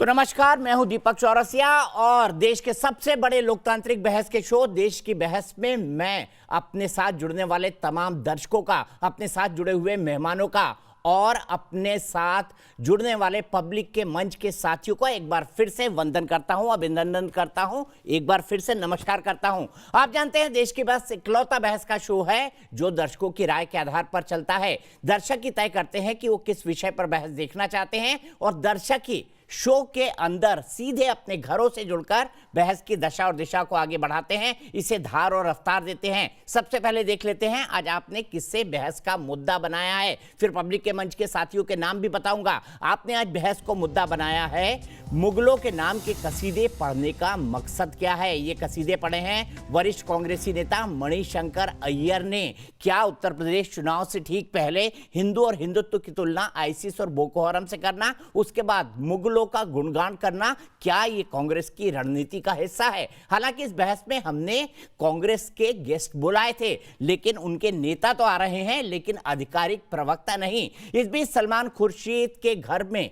तो नमस्कार, मैं हूं दीपक चौरसिया और देश के सबसे बड़े लोकतांत्रिक बहस के शो देश की बहस में मैं अपने साथ जुड़ने वाले तमाम दर्शकों का, अपने साथ जुड़े हुए मेहमानों का और अपने साथ जुड़ने वाले पब्लिक के मंच के साथियों को एक बार फिर से वंदन करता हूं, अभिनंदन करता हूं, एक बार फिर से नमस्कार करता हूं। आप जानते हैं देश की बहस इकलौता बहस का शो है जो दर्शकों की राय के आधार पर चलता है। दर्शक ही तय करते हैं कि वो किस विषय पर बहस देखना चाहते हैं और दर्शक ही शो के अंदर सीधे अपने घरों से जुड़कर बहस की दशा और दिशा को आगे बढ़ाते हैं, इसे धार और रफ्तार देते हैं। सबसे पहले देख लेते हैं आज आपने किससे बहस का मुद्दा बनाया है, फिर पब्लिक के मंच के साथियों के नाम भी बताऊंगा। आपने आज बहस को मुद्दा बनाया है मुगलों के नाम के कसीदे पढ़ने का मकसद क्या है। ये कसीदे पढ़े हैं वरिष्ठ कांग्रेसी नेता मणिशंकर अय्यर ने। क्या उत्तर प्रदेश चुनाव से ठीक पहले हिंदू और हिंदुत्व की तुलना आईसिस और बोको हराम से करना, उसके बाद मुगलों का गुणगान करना, क्या ये कांग्रेस की रणनीति का हिस्सा है? हालांकि इस बहस में हमने कांग्रेस के गेस्ट बुलाए थे, लेकिन उनके नेता तो आ रहे हैं लेकिन आधिकारिक प्रवक्ता नहीं। इस बीच सलमान खुर्शीद के घर में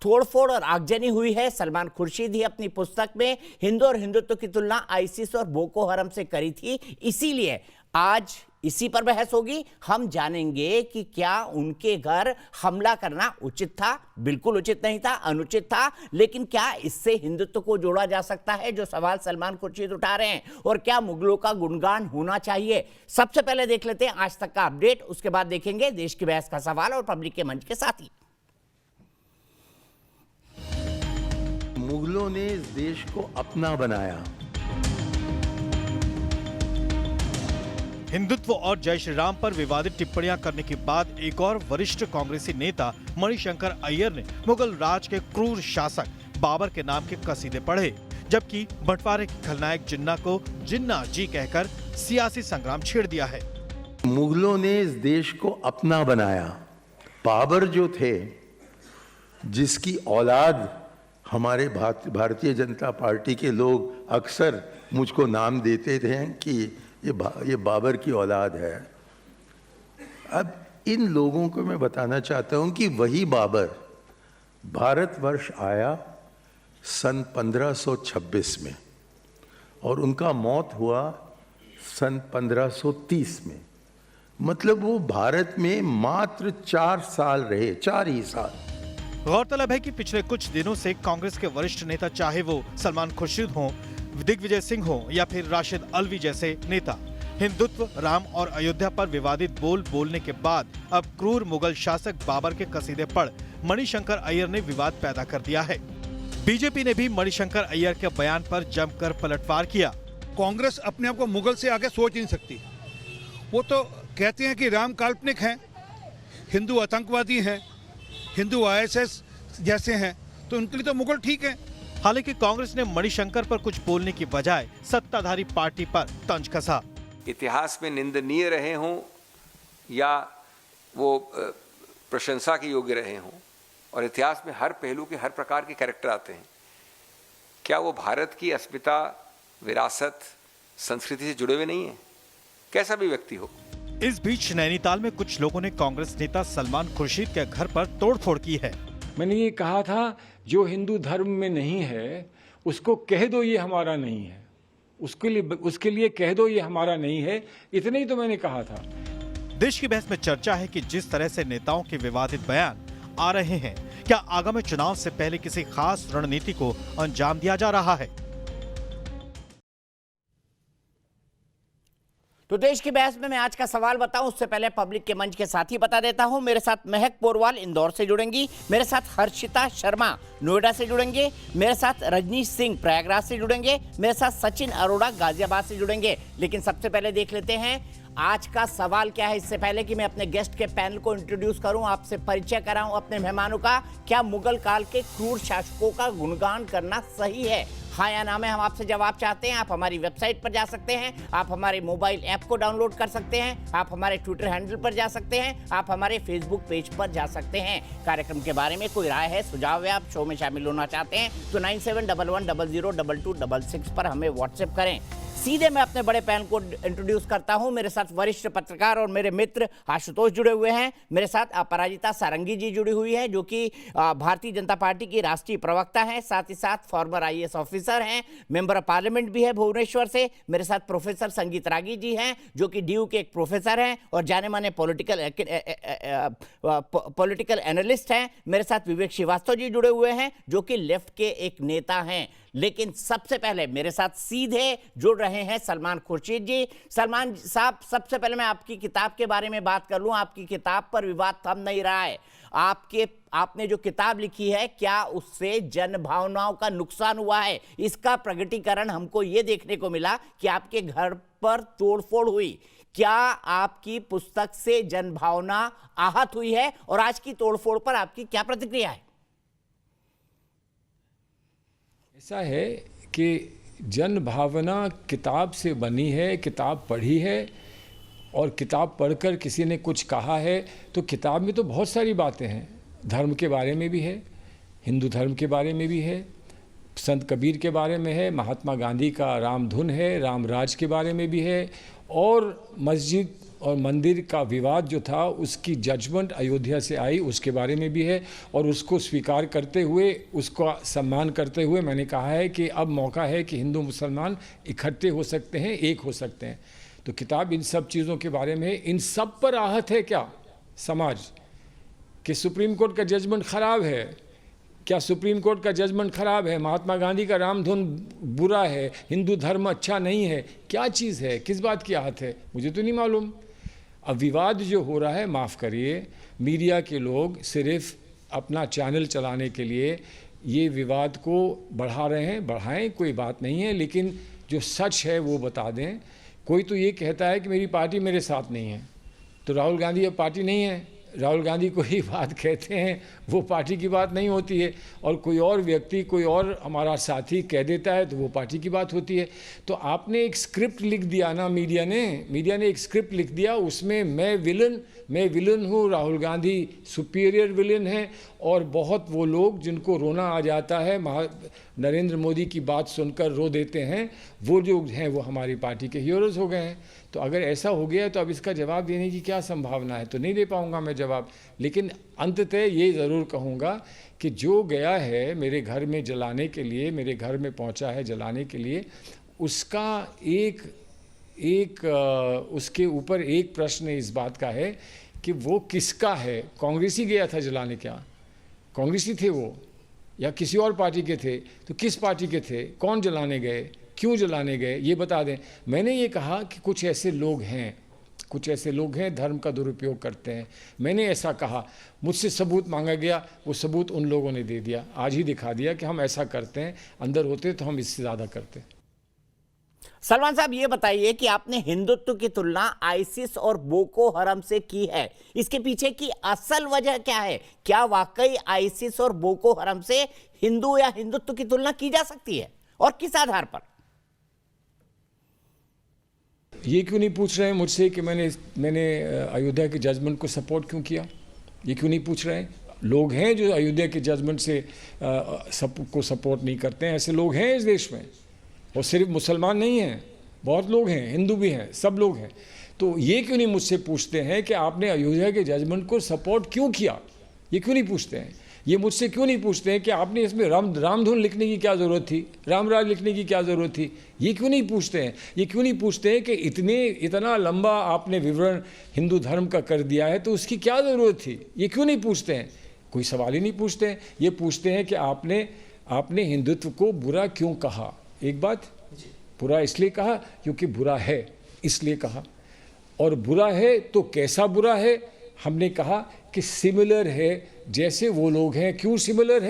तोड़फोड़ और आगजनी हुई है। सलमान खुर्शीद ही अपनी पुस्तक में हिंदू और हिंदुत्व की तुलना आईसिस और बोको हराम से करी थी, इसीलिए आज इसी पर बहस होगी। हम जानेंगे कि क्या उनके घर हमला करना उचित था? बिल्कुल उचित नहीं था, अनुचित था, लेकिन क्या इससे हिंदुत्व को जोड़ा जा सकता है, जो सवाल सलमान खुर्शीद उठा रहे हैं? और क्या मुगलों का गुणगान होना चाहिए? सबसे पहले देख लेते हैं आज तक का अपडेट, उसके बाद देखेंगे देश की बहस का सवाल और पब्लिक के मंच के साथी। मुगलों ने इस देश को अपना बनाया। हिंदुत्व और जय श्री राम पर विवादित टिप्पणियां करने के बाद एक और वरिष्ठ कांग्रेसी नेता मणिशंकर अय्यर ने मुगल राज के क्रूर शासक बाबर के नाम के कसीदे पढ़े, जबकि बंटवारे के खलनायक जिन्ना को जिन्ना जी कहकर सियासी संग्राम छेड़ दिया है। मुगलों ने इस देश को अपना बनाया। बाबर जो थे, जिसकी औलाद हमारे भारतीय जनता पार्टी के लोग अक्सर मुझको नाम देते थे कि ये बाबर की औलाद है। अब इन लोगों को मैं बताना चाहता हूं कि वही बाबर भारतवर्ष आया सन 1526 में और उनका मौत हुआ सन 1530 में। मतलब वो भारत में मात्र 4 साल रहे, 4 ही साल। गौरतलब है कि पिछले कुछ दिनों से कांग्रेस के वरिष्ठ नेता, चाहे वो सलमान खुर्शीद हों, दिग्विजय सिंह हो या फिर राशिद अलवी जैसे नेता, हिंदुत्व, राम और अयोध्या पर विवादित बोलने के बाद अब क्रूर मुगल शासक बाबर के कसीदे पढ़ मणिशंकर अय्यर ने विवाद पैदा कर दिया है। बीजेपी ने भी मणिशंकर अय्यर के बयान पर जमकर पलटवार किया। कांग्रेस अपने आप को मुगल से आगे सोच नहीं सकती। वो तो कहते हैं कि राम काल्पनिक हैं, हिंदू आतंकवादी हैं, हिंदू आईएसआई जैसे हैं, तो उनके लिए तो मुगल ठीक है। हालांकि कांग्रेस ने मणिशंकर पर कुछ बोलने की बजाय सत्ताधारी पार्टी पर तंज कसा। इतिहास में निंदनीय रहे हों या वो प्रशंसा के योग्य रहे हों, और इतिहास में हर पहलू के हर प्रकार के कैरेक्टर आते हैं, क्या वो भारत की अस्मिता, विरासत, संस्कृति से जुड़े हुए नहीं है? कैसा भी व्यक्ति हो। इस बीच नैनीताल में कुछ लोगों ने कांग्रेस नेता सलमान खुर्शीद के घर पर तोड़फोड़ की है। मैंने ये कहा था, जो हिंदू धर्म में नहीं है उसको कह दो ये हमारा नहीं है, उसके लिए कह दो ये हमारा नहीं है, इतने ही तो मैंने कहा था। देश की बहस में चर्चा है कि जिस तरह से नेताओं के विवादित बयान आ रहे हैं, क्या आगामी चुनाव से पहले किसी खास रणनीति को अंजाम दिया जा रहा है? तो देश की बहस में मैं आज का सवाल बताऊं उससे पहले पब्लिक के मंच के साथी बता देता हूं। मेरे साथ महक पोरवाल इंदौर से जुड़ेंगी, मेरे साथ हर्षिता शर्मा नोएडा से जुड़ेंगे, मेरे साथ रजनीश सिंह प्रयागराज से जुड़ेंगे, मेरे साथ सचिन अरोड़ा गाजियाबाद से जुड़ेंगे। लेकिन सबसे पहले देख लेते हैं आज का सवाल क्या है। इससे पहले कि मैं अपने गेस्ट के पैनल को इंट्रोड्यूस करूं, आपसे परिचय कराऊं अपने मेहमानों का। क्या मुगल काल के क्रूर शासकों का गुणगान करना सही है? हाँ या ना में हम आपसे जवाब चाहते हैं। आप हमारी वेबसाइट पर जा सकते हैं, आप हमारे मोबाइल ऐप को डाउनलोड कर सकते हैं, आप हमारे ट्विटर हैंडल पर जा सकते हैं, आप हमारे फेसबुक पेज पर जा सकते हैं। कार्यक्रम के बारे में कोई राय है, सुझाव है, आप शो में शामिल होना चाहते हैं तो 9711002266 पर हमें व्हाट्सएप करें। सीधे मैं अपने बड़े पैनल को इंट्रोड्यूस करता हूं। मेरे साथ वरिष्ठ पत्रकार और मेरे मित्र आशुतोष जुड़े हुए हैं। मेरे साथ अपराजिता सारंगी जी जुड़ी हुई है, जो कि भारतीय जनता पार्टी की राष्ट्रीय प्रवक्ता हैं, साथ ही साथ फॉर्मर IAS ऑफिसर हैं, मेंबर ऑफ पार्लियामेंट भी है भुवनेश्वर से। मेरे साथ प्रोफेसर संगीत रागी जी हैं, जो कि DU के एक प्रोफेसर हैं और जाने माने पॉलिटिकल एनालिस्ट हैं। मेरे साथ विवेक श्रीवास्तव जी जुड़े हुए हैं, जो कि लेफ्ट के एक नेता हैं। लेकिन सबसे पहले मेरे साथ सीधे जुड़ रहे हैं सलमान खुर्शीद जी। सलमान साहब, सबसे पहले मैं आपकी किताब के बारे में बात कर लूं। आपकी किताब पर विवाद थम नहीं रहा है। आपने जो किताब लिखी है, क्या उससे जन भावनाओं का नुकसान हुआ है? इसका प्रगटीकरण हमको ये देखने को मिला कि आपके घर पर तोड़फोड़ हुई। क्या आपकी पुस्तक से जन भावना आहत हुई है? और आज की तोड़फोड़ पर आपकी क्या प्रतिक्रिया है? ऐसा है कि जन भावना किताब से बनी है, किताब पढ़ी है और किताब पढ़कर किसी ने कुछ कहा है, तो किताब में तो बहुत सारी बातें हैं। धर्म के बारे में भी है, हिंदू धर्म के बारे में भी है, संत कबीर के बारे में है, महात्मा गांधी का रामधुन है, रामराज के बारे में भी है, और मस्जिद और मंदिर का विवाद जो था उसकी जजमेंट अयोध्या से आई उसके बारे में भी है। और उसको स्वीकार करते हुए, उसका सम्मान करते हुए मैंने कहा है कि अब मौका है कि हिंदू मुसलमान इकट्ठे हो सकते हैं, एक हो सकते हैं। तो किताब इन सब चीज़ों के बारे में है। इन सब पर आहत है क्या समाज कि सुप्रीम कोर्ट का जजमेंट ख़राब है? क्या सुप्रीम कोर्ट का जजमेंट ख़राब है? महात्मा गांधी का रामधुन बुरा है, हिंदू धर्म अच्छा नहीं है? क्या चीज़ है, किस बात की आहत है, मुझे तो नहीं मालूम। अब विवाद जो हो रहा है, माफ़ करिए, मीडिया के लोग सिर्फ अपना चैनल चलाने के लिए ये विवाद को बढ़ा रहे हैं। बढ़ाएं, कोई बात नहीं है, लेकिन जो सच है वो बता दें। कोई तो ये कहता है कि मेरी पार्टी मेरे साथ नहीं है, तो राहुल गांधी अब पार्टी नहीं है। राहुल गांधी को ही बात कहते हैं, वो पार्टी की बात नहीं होती है। और कोई और व्यक्ति, कोई और हमारा साथी कह देता है तो वो पार्टी की बात होती है। तो आपने एक स्क्रिप्ट लिख दिया ना, मीडिया ने एक स्क्रिप्ट लिख दिया, उसमें मैं विलन हूँ, राहुल गांधी सुपीरियर विलन है, और बहुत वो लोग जिनको रोना आ जाता है, नरेंद्र मोदी की बात सुनकर रो देते हैं, वो जो हैं वो हमारी पार्टी के हीरोज़ हो गए हैं। तो अगर ऐसा हो गया तो अब इसका जवाब देने की क्या संभावना है? तो नहीं दे पाऊंगा मैं जवाब। लेकिन अंततः ये ज़रूर कहूँगा कि जो गया है मेरे घर में जलाने के लिए, मेरे घर में पहुँचा है जलाने के लिए, उसका उसके ऊपर एक प्रश्न इस बात का है कि वो किसका है? कांग्रेसी गया था जलाने, क्या कांग्रेसी थे वो या किसी और पार्टी के थे? तो किस पार्टी के थे, कौन जलाने गए, क्यों जलाने गए, ये बता दें। मैंने ये कहा कि कुछ ऐसे लोग हैं धर्म का दुरुपयोग करते हैं। मैंने ऐसा कहा, मुझसे सबूत मांगा गया, वो सबूत उन लोगों ने दे दिया, आज ही दिखा दिया कि हम ऐसा करते हैं। अंदर होते तो हम इससे ज़्यादा करते। सलमान साहब, ये बताइए कि आपने हिंदुत्व की तुलना आईसिस और बोको हरम से की है, इसके पीछे की असल वजह क्या है? क्या वाकई आईसिस और बोको हरम से हिंदू या हिंदुत्व की तुलना की जा सकती है, और किस आधार पर? ये क्यों नहीं पूछ रहे हैं मुझसे कि मैंने अयोध्या के जजमेंट को सपोर्ट क्यों किया? ये क्यों नहीं पूछ रहे हैं? लोग हैं जो अयोध्या के जजमेंट से को सपोर्ट नहीं करते हैं, ऐसे लोग हैं इस देश में। और सिर्फ मुसलमान नहीं हैं, बहुत लोग हैं, हिंदू भी हैं, सब लोग हैं। तो ये क्यों नहीं मुझसे पूछते हैं कि आपने अयोध्या के जजमेंट को सपोर्ट क्यों किया? ये क्यों नहीं पूछते हैं? ये मुझसे क्यों नहीं पूछते हैं कि आपने इसमें रामधुन लिखने की क्या ज़रूरत थी, रामराज लिखने की क्या ज़रूरत थी? ये क्यों नहीं पूछते हैं? ये क्यों नहीं पूछते हैं कि इतना लंबा आपने विवरण हिंदू धर्म का कर दिया है, तो उसकी क्या ज़रूरत थी? ये क्यों नहीं पूछते हैं? कोई सवाल ही नहीं पूछते हैं। ये पूछते हैं कि आपने हिंदुत्व को बुरा क्यों कहा? एक बात, बुरा इसलिए कहा क्योंकि बुरा है, इसलिए कहा। और बुरा है तो कैसा बुरा है? हमने कहा कि सिमिलर है जैसे वो लोग हैं। क्यों सिमिलर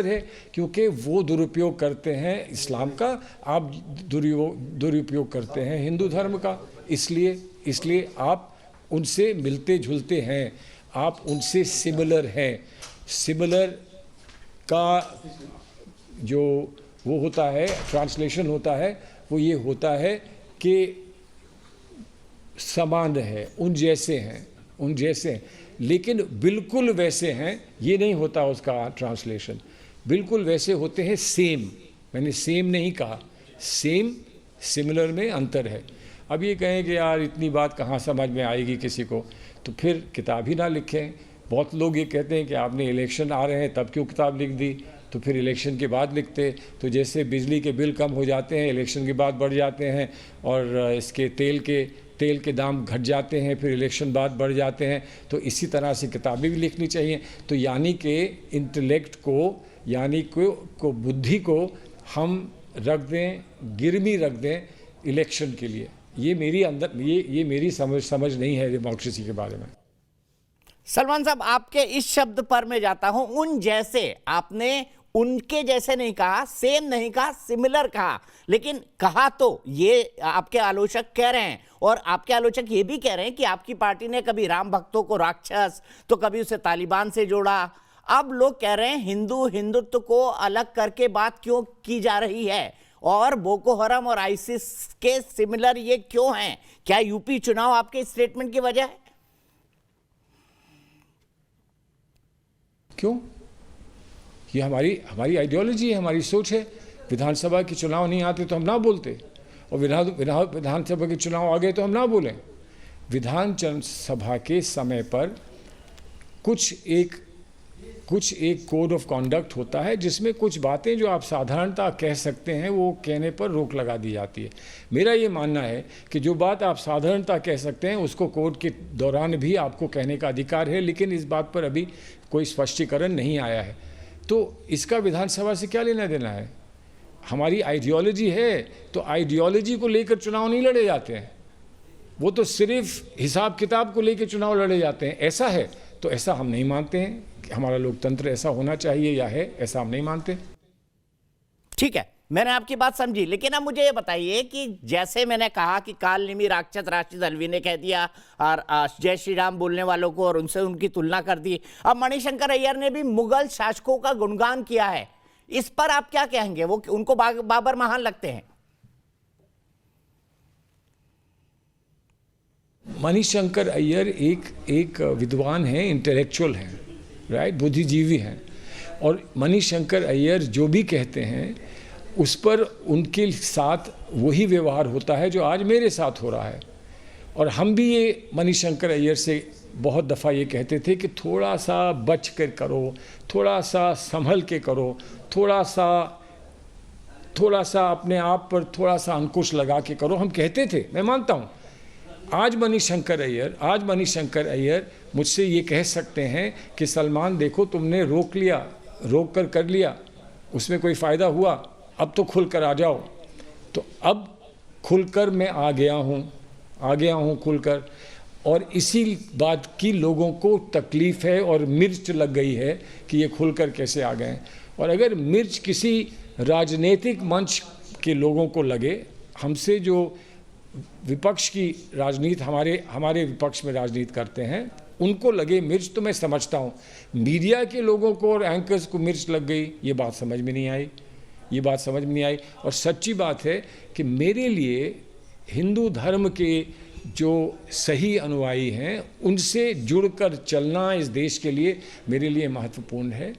है? क्योंकि वो दुरुपयोग करते हैं इस्लाम का, आप दुरुपयोग करते हैं हिंदू धर्म का। इसलिए आप उनसे मिलते जुलते हैं, आप उनसे सिमिलर हैं। सिमिलर का जो वो होता है, ट्रांसलेशन होता है, वो ये होता है कि समान है, उन जैसे हैं। लेकिन बिल्कुल वैसे हैं ये नहीं होता उसका ट्रांसलेशन। बिल्कुल वैसे होते हैं सेम। मैंने सेम नहीं कहा, सेम सिमिलर में अंतर है। अब ये कहें कि यार इतनी बात कहाँ समझ में आएगी किसी को, तो फिर किताब ही ना लिखें। बहुत लोग ये कहते हैं कि आपने इलेक्शन आ रहे हैं तब क्यों किताब लिख दी, तो फिर इलेक्शन के बाद लिखते। तो जैसे बिजली के बिल कम हो जाते हैं, इलेक्शन के बाद बढ़ जाते हैं, और इसके तेल के दाम घट जाते हैं, फिर इलेक्शन बाद बढ़ जाते हैं। तो इसी तरह से किताबें भी लिखनी चाहिए। तो यानी कि इंटेलेक्ट को, यानी को बुद्धि को हम रख दें, गिरवी रख दें इलेक्शन के लिए। ये मेरी अंदर ये मेरी समझ नहीं है डेमोक्रेसी के बारे में। सलमान साहब, आपके इस शब्द पर मैं जाता हूं, उन जैसे, आपने उनके जैसे नहीं कहा, सेम नहीं कहा, सिमिलर कहा, लेकिन कहा तो ये आपके आलोचक कह रहे हैं, और आपके आलोचक ये भी कह रहे हैं कि आपकी पार्टी ने कभी राम भक्तों को राक्षस, तो कभी उसे तालिबान से जोड़ा। अब लोग कह रहे हैं हिंदुत्व को अलग करके बात क्यों की जा रही है, और बोको हराम और आईसिस के सिमिलर ये क्यों हैं? क्या यूपी चुनाव आपके स्टेटमेंट की वजह है? क्यों? ये हमारी आइडियोलॉजी है, हमारी सोच है। विधानसभा के चुनाव नहीं आते तो हम ना बोलते, और विधानसभा के चुनाव आ गए तो हम ना बोलें। विधानसभा के समय पर कुछ एक कोड ऑफ कॉन्डक्ट होता है, जिसमें कुछ बातें जो आप साधारणतः कह सकते हैं वो कहने पर रोक लगा दी जाती है। मेरा ये मानना है कि जो बात आप साधारणतः कह सकते हैं उसको कोर्ट के दौरान भी आपको कहने का अधिकार है, लेकिन इस बात पर अभी कोई स्पष्टीकरण नहीं आया है। तो इसका विधानसभा से क्या लेना देना है? हमारी आइडियोलॉजी है, तो आइडियोलॉजी को लेकर चुनाव नहीं लड़े जाते हैं, वो तो सिर्फ हिसाब किताब को लेकर चुनाव लड़े जाते हैं। ऐसा है तो ऐसा हम नहीं मानते हैं कि हमारा लोकतंत्र ऐसा होना चाहिए या है, ऐसा हम नहीं मानते। ठीक है, मैंने आपकी बात समझी, लेकिन अब मुझे ये बताइए कि जैसे मैंने कहा कि काल निमी राक्षस राशिद अल्वी ने कह दिया, और जय श्री राम बोलने वालों को और उनसे उनकी तुलना कर दी, अब मणिशंकर अय्यर ने भी मुगल शासकों का गुणगान किया है। इस पर आप क्या कहेंगे? वो उनको बाबर महान लगते हैं? मणिशंकर अय्यर एक विद्वान हैं, इंटेलेक्चुअल हैं, राइट, बुद्धिजीवी हैं, और मणिशंकर अय्यर जो भी कहते हैं उस पर उनके साथ वही व्यवहार होता है जो आज मेरे साथ हो रहा है। और हम भी ये मणिशंकर अय्यर से बहुत दफ़ा ये कहते थे कि थोड़ा सा बच कर करो, थोड़ा सा संभल के करो, थोड़ा सा अपने आप पर थोड़ा सा अंकुश लगा के करो, हम कहते थे, मैं मानता हूँ। आज मणिशंकर अय्यर मुझसे ये कह सकते हैं कि सलमान देखो तुमने रोक कर लिया, उसमें कोई फ़ायदा हुआ, अब तो खुल कर आ जाओ। तो अब खुलकर मैं आ गया हूँ खुलकर, और इसी बात की लोगों को तकलीफ़ है और मिर्च लग गई है कि ये खुलकर कैसे आ गए। और अगर मिर्च किसी राजनीतिक मंच के लोगों को लगे, हमसे जो विपक्ष की राजनीति, हमारे विपक्ष में राजनीति करते हैं, उनको लगे मिर्च, तो मैं समझता हूँ। मीडिया के लोगों को और एंकर्स को मिर्च लग गई, ये बात समझ में नहीं आई। और सच्ची बात है कि मेरे लिए हिंदू धर्म के जो सही अनुयायी हैं उनसे जुड़कर चलना इस देश के लिए मेरे लिए महत्वपूर्ण है,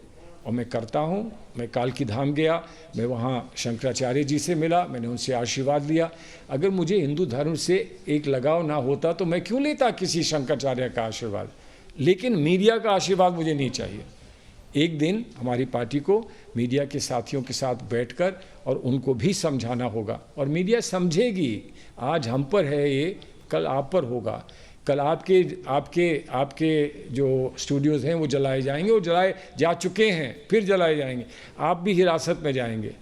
और मैं करता हूँ। मैं कालकी धाम गया, मैं वहाँ शंकराचार्य जी से मिला, मैंने उनसे आशीर्वाद लिया। अगर मुझे हिंदू धर्म से एक लगाव ना होता तो मैं क्यों लेता किसी शंकराचार्य का आशीर्वाद? लेकिन मीडिया का आशीर्वाद मुझे नहीं चाहिए। एक दिन हमारी पार्टी को मीडिया के साथियों के साथ बैठकर और उनको भी समझाना होगा, और मीडिया समझेगी। आज हम पर है ये, कल आप पर होगा। कल आपके जो स्टूडियोज़ हैं वो जलाए जाएंगे, और जलाए जा चुके हैं, फिर जलाए जाएंगे। आप भी हिरासत में जाएंगे।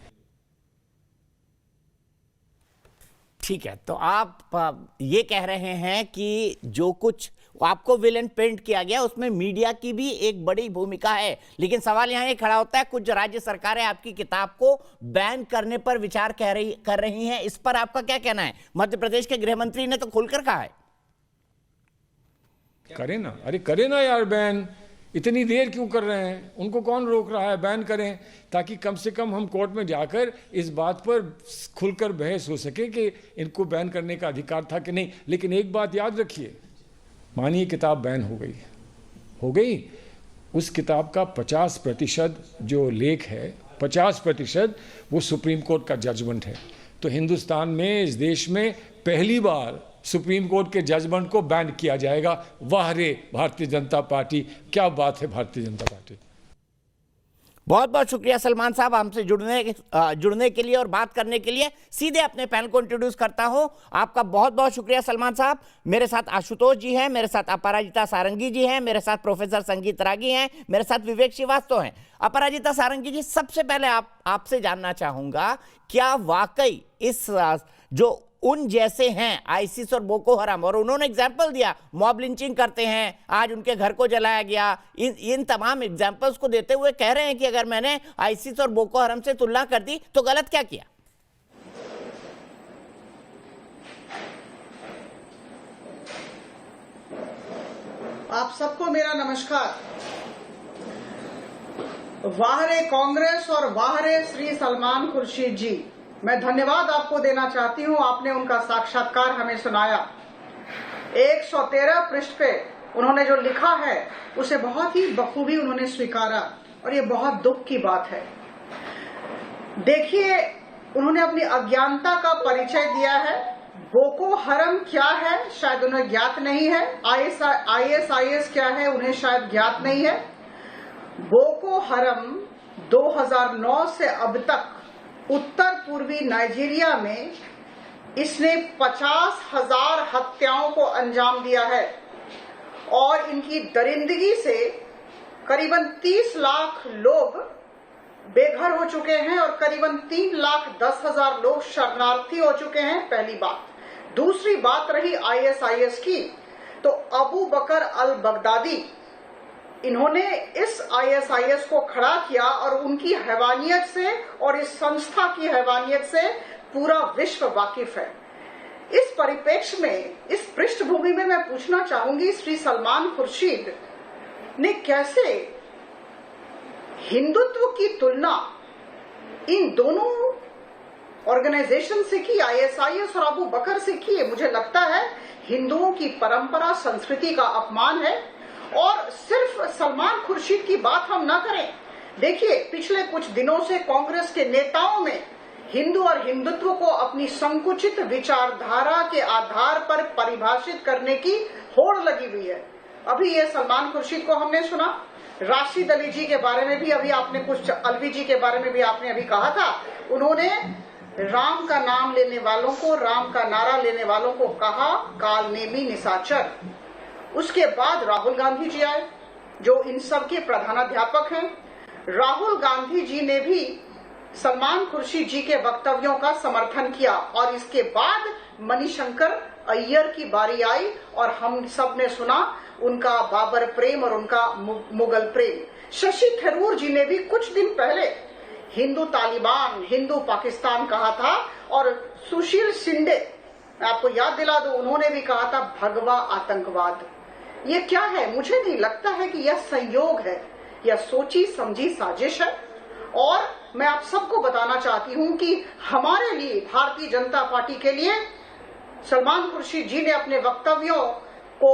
ठीक है, तो आप ये कह रहे हैं कि जो कुछ आपको विलेन पेंट किया गया उसमें मीडिया की भी एक बड़ी भूमिका है, लेकिन सवाल यहाँ ये खड़ा होता है, कुछ राज्य सरकारें आपकी किताब को बैन करने पर विचार कर रही हैं, इस पर आपका क्या कहना है? मध्य प्रदेश के गृह मंत्री ने तो खुलकर कहा है। करें ना, अरे करें ना यार बैन, इतनी देर क्यों कर रहे हैं? उनको कौन रोक रहा है? बैन करें, ताकि कम से कम हम कोर्ट में जाकर इस बात पर खुलकर बहस हो सके कि इनको बैन करने का अधिकार था कि नहीं। लेकिन एक बात याद रखिए, मानिए किताब बैन हो गई, उस किताब का 50% जो लेख है, 50% वो सुप्रीम कोर्ट का जजमेंट है। तो हिंदुस्तान में, इस देश में पहली बार सुप्रीम कोर्ट के जजमेंट को बैन किया जाएगा। वाह रे भारतीय जनता पार्टी, क्या बात है भारतीय जनता पार्टी। बहुत बहुत शुक्रिया सलमान साहब हमसे जुड़ने के लिए और बात करने के लिए। सीधे अपने पैनल को इंट्रोड्यूस करता हूं। आपका बहुत बहुत शुक्रिया सलमान साहब। मेरे साथ आशुतोष जी हैं, मेरे साथ अपराजिता सारंगी जी हैं, मेरे साथ प्रोफेसर संगीत रागी हैं, मेरे साथ विवेक श्रीवास्तव हैं। अपराजिता सारंगी जी, सबसे पहले आपसे जानना चाहूंगा, क्या वाकई इस जो उन जैसे हैं आईसिस और बोको हराम, और उन्होंने एग्जाम्पल दिया मॉब लिंचिंग करते हैं, आज उनके घर को जलाया गया, इन तमाम एग्जाम्पल्स को देते हुए कह रहे हैं कि अगर मैंने आईसिस और बोको हराम से तुलना कर दी तो गलत क्या किया? आप सबको मेरा नमस्कार। वाह रे कांग्रेस और वाह रे श्री सलमान खुर्शीद जी, मैं धन्यवाद आपको देना चाहती हूं। आपने उनका साक्षात्कार हमें सुनाया। 113 पृष्ठ पे उन्होंने जो लिखा है उसे बहुत ही बखूबी उन्होंने स्वीकारा, और ये बहुत दुख की बात है। देखिए, उन्होंने अपनी अज्ञानता का परिचय दिया है। बोको हरम क्या है शायद उन्हें ज्ञात नहीं है, आईएसआईएस क्या है उन्हें शायद ज्ञात नहीं है। बोको हरम 2009 से अब तक उत्तर पूर्वी नाइजीरिया में इसने 50,000 हत्याओं को अंजाम दिया है, और इनकी दरिंदगी से करीबन 30 लाख लोग बेघर हो चुके हैं और करीबन 3,10,000 लोग शरणार्थी हो चुके हैं। पहली बात। दूसरी बात रही आईएसआईएस की, तो अबू बकर अल बगदादी, इन्होंने इस आईएसआईएस को खड़ा किया, और उनकी हैवानियत से और इस संस्था की हैवानियत से पूरा विश्व वाकिफ है। इस परिप्रेक्ष्य में, इस पृष्ठभूमि में मैं पूछना चाहूंगी, श्री सलमान खुर्शीद ने कैसे हिंदुत्व की तुलना इन दोनों ऑर्गेनाइजेशन से की, आईएसआईएस और अबू बकर से की है? मुझे लगता है हिंदुओं की परंपरा, संस्कृति का अपमान है। और सिर्फ सलमान खुर्शीद की बात हम ना करें। देखिए, पिछले कुछ दिनों से कांग्रेस के नेताओं में हिंदू और हिंदुत्व को अपनी संकुचित विचारधारा के आधार पर परिभाषित करने की होड़ लगी हुई है। अभी ये सलमान खुर्शीद को हमने सुना, राशिद अली जी के बारे में भी अभी आपने कुछ, अलवी जी के बारे में भी आपने अभी कहा था। उन्होंने राम का नाम लेने वालों को, राम का नारा लेने वालों को कहा कालनेमी निशाचर। उसके बाद राहुल गांधी जी आए, जो इन सब के प्रधानाध्यापक हैं। राहुल गांधी जी ने भी सलमान खुर्शीद जी के वक्तव्यों का समर्थन किया, और इसके बाद मणिशंकर अय्यर की बारी आई, और हम सब ने सुना उनका बाबर प्रेम और उनका मुगल प्रेम। शशि थरूर जी ने भी कुछ दिन पहले हिंदू तालिबान, हिंदू पाकिस्तान कहा था, और सुशील शिंदे, मैं आपको याद दिला दूं, उन्होंने भी कहा था भगवा आतंकवाद। ये क्या है? मुझे नहीं लगता है कि यह संयोग है, यह सोची समझी साजिश है। और मैं आप सबको बताना चाहती हूं कि हमारे लिए, भारतीय जनता पार्टी के लिए, सलमान खुर्शीद जी ने अपने वक्तव्यों को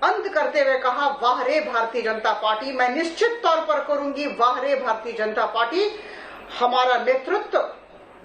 अंत करते हुए कहा वाह रे भारतीय जनता पार्टी। मैं निश्चित तौर पर करूंगी वाह रे भारतीय जनता पार्टी। हमारा नेतृत्व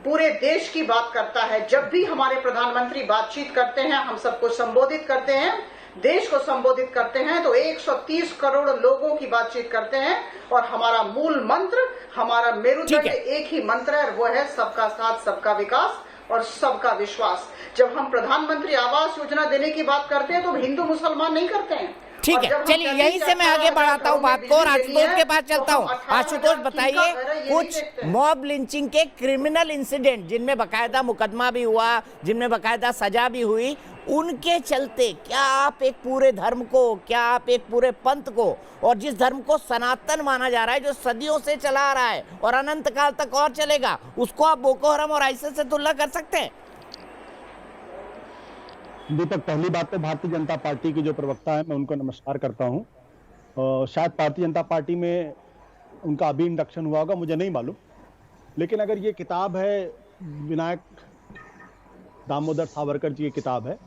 पूरे देश की बात करता है। जब भी हमारे प्रधानमंत्री बातचीत करते हैं, हम सबको संबोधित करते हैं, देश को संबोधित करते हैं, तो 130 करोड़ लोगों की बातचीत करते हैं, और हमारा मूल मंत्र, हमारा मेरुदंड एक ही मंत्र है, वो है सबका साथ, सबका विकास और सबका विश्वास। जब हम प्रधानमंत्री आवास योजना देने की बात करते हैं तो हिंदू मुसलमान नहीं करते हैं। ठीक है, चलिए यहीं से मैं आगे बढ़ाता हूं बात को और आशुतोष के पास चलता हूं। आशुतोष, बताइए, कुछ मॉब लिंचिंग के क्रिमिनल इंसिडेंट जिनमें बकायदा मुकदमा भी हुआ, जिनमें बकायदा सजा भी हुई, उनके चलते क्या आप एक पूरे धर्म को, क्या आप एक पूरे पंथ को, और जिस धर्म को सनातन माना जा रहा है, जो सदियों से चला आ रहा है और अनंत काल तक और चलेगा, उसको आप बोको हराम और आईसिस से तुलना कर सकते हैं? दीपक, पहली बात तो भारतीय जनता पार्टी की जो प्रवक्ता है, मैं उनको नमस्कार करता हूं। शायद भारतीय जनता पार्टी में उनका अभी इंडक्शन हुआ होगा, मुझे नहीं मालूम। लेकिन अगर ये किताब है, विनायक दामोदर सावरकर जी की किताब है,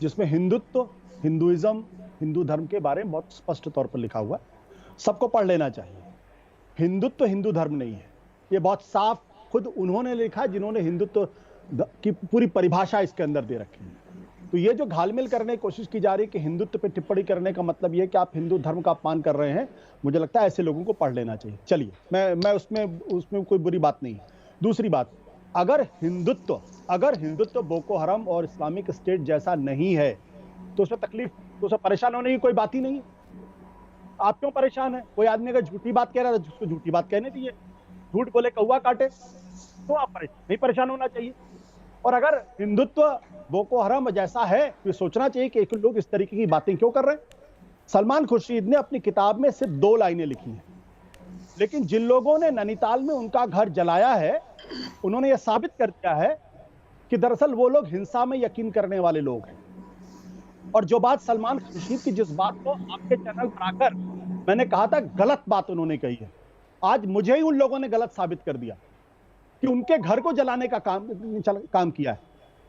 जिसमें हिंदुत्व, हिंदुइज्म, हिंदू धर्म के बारे में बहुत स्पष्ट तौर पर लिखा हुआ है, सबको पढ़ लेना चाहिए। हिंदुत्व हिंदू धर्म नहीं है, ये बहुत साफ खुद उन्होंने लिखा जिन्होंने हिंदुत्व की पूरी परिभाषा इसके अंदर दे रखी है। तो ये जो घालमेल करने की कोशिश की जा रही है कि हिंदुत्व पे टिप्पणी करने का मतलब ये है कि आप हिंदू धर्म का अपमान कर रहे हैं, मुझे लगता है ऐसे लोगों को पढ़ लेना चाहिए। चलिए, मैं उसमें कोई बुरी बात नहीं है। दूसरी बात, अगर हिंदुत्व बोको हराम और इस्लामिक स्टेट जैसा नहीं है तो उसमें तकलीफ, तो उसमें परेशान होने की कोई बात ही नहीं है। आप क्यों परेशान है? कोई आदमी अगर झूठी बात कह रहा है तो उसको झूठी बात कहने दीजिए, झूठ बोले कौवा काटे, तो आप नहीं परेशान होना चाहिए। और अगर हिंदुत्व बोको हराम जैसा है तो सोचना चाहिए कि लोग इस तरीके की बातें क्यों कर रहे हैं। सलमान खुर्शीद ने अपनी किताब में सिर्फ 2 लाइनें लिखी हैं, लेकिन जिन लोगों ने नैनीताल में उनका घर जलाया है उन्होंने यह साबित कर दिया है कि दरअसल वो लोग हिंसा में यकीन करने वाले लोग हैं। और जो बात सलमान खुर्शीद की, जिस बात को आपके चैनल पर आकर मैंने कहा था गलत बात उन्होंने कही है, आज मुझे ही उन लोगों ने गलत साबित कर दिया कि उनके घर को जलाने का काम किया है।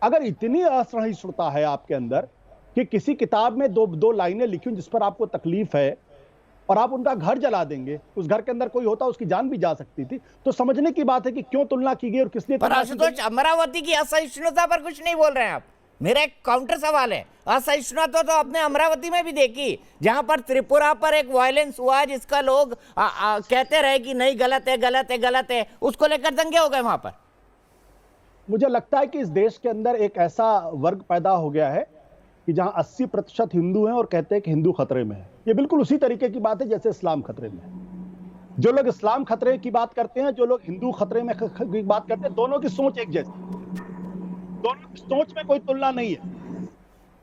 अगर इतनी असहिष्णुता है आपके अंदर कि किसी किताब में दो लाइनें लिखी जिस पर आपको तकलीफ है और आप उनका घर जला देंगे, उस घर के अंदर कोई होता उसकी जान भी जा सकती थी, तो समझने की बात है कि क्यों तुलना की गई और किसने। पर आशुतोष, अमरावती की असहिष्णुता पर कुछ नहीं बोल रहे हैं आप। मेरा एक काउंटर सवाल है, असहिष्णुता तो आपने अमरावती में भी देखी, जहां पर त्रिपुरा पर एक वायलेंस हुआ जिसका लोग कहते रहे कि नहीं गलत है गलत है गलत है, उसको लेकर दंगे हो गए वहां पर। मुझे लगता है कि इस देश के अंदर एक ऐसा वर्ग पैदा हो गया है कि जहां 80% हिंदू हैं और कहते हैं कि हिंदू खतरे में है। ये बिल्कुल उसी तरीके की बात है जैसे इस्लाम खतरे में है। जो लोग इस्लाम खतरे की बात करते हैं, जो लोग हिंदू खतरे में की बात करते हैं, दोनों की सोच एक जैसी, दोनों की सोच में कोई तुलना नहीं है।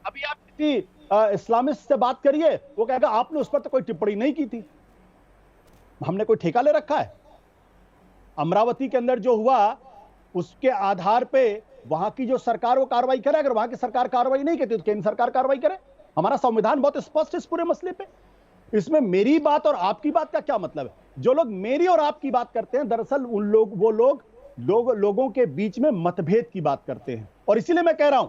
अभी आप किसी इस्लामिस्ट से बात करिए, वो कहेगा आपने उस पर तो कोई टिप्पणी नहीं की थी। हमने कोई ठेका ले रखा है? अमरावती के अंदर जो हुआ उसके आधार पे वहां की जो सरकार वो कार्रवाई करे। अगर वहां की सरकार कार्रवाई नहीं करती तो केंद्र सरकार कार्रवाई करे। हमारा संविधान बहुत स्पष्ट है इस पूरे मसले पे। इसमें मेरी बात और आपकी बात का क्या मतलब है? जो लोग मेरी और आपकी बात करते हैं, दरअसल वो लोगों के बीच में मतभेद की बात करते हैं। और इसीलिए मैं कह रहा हूं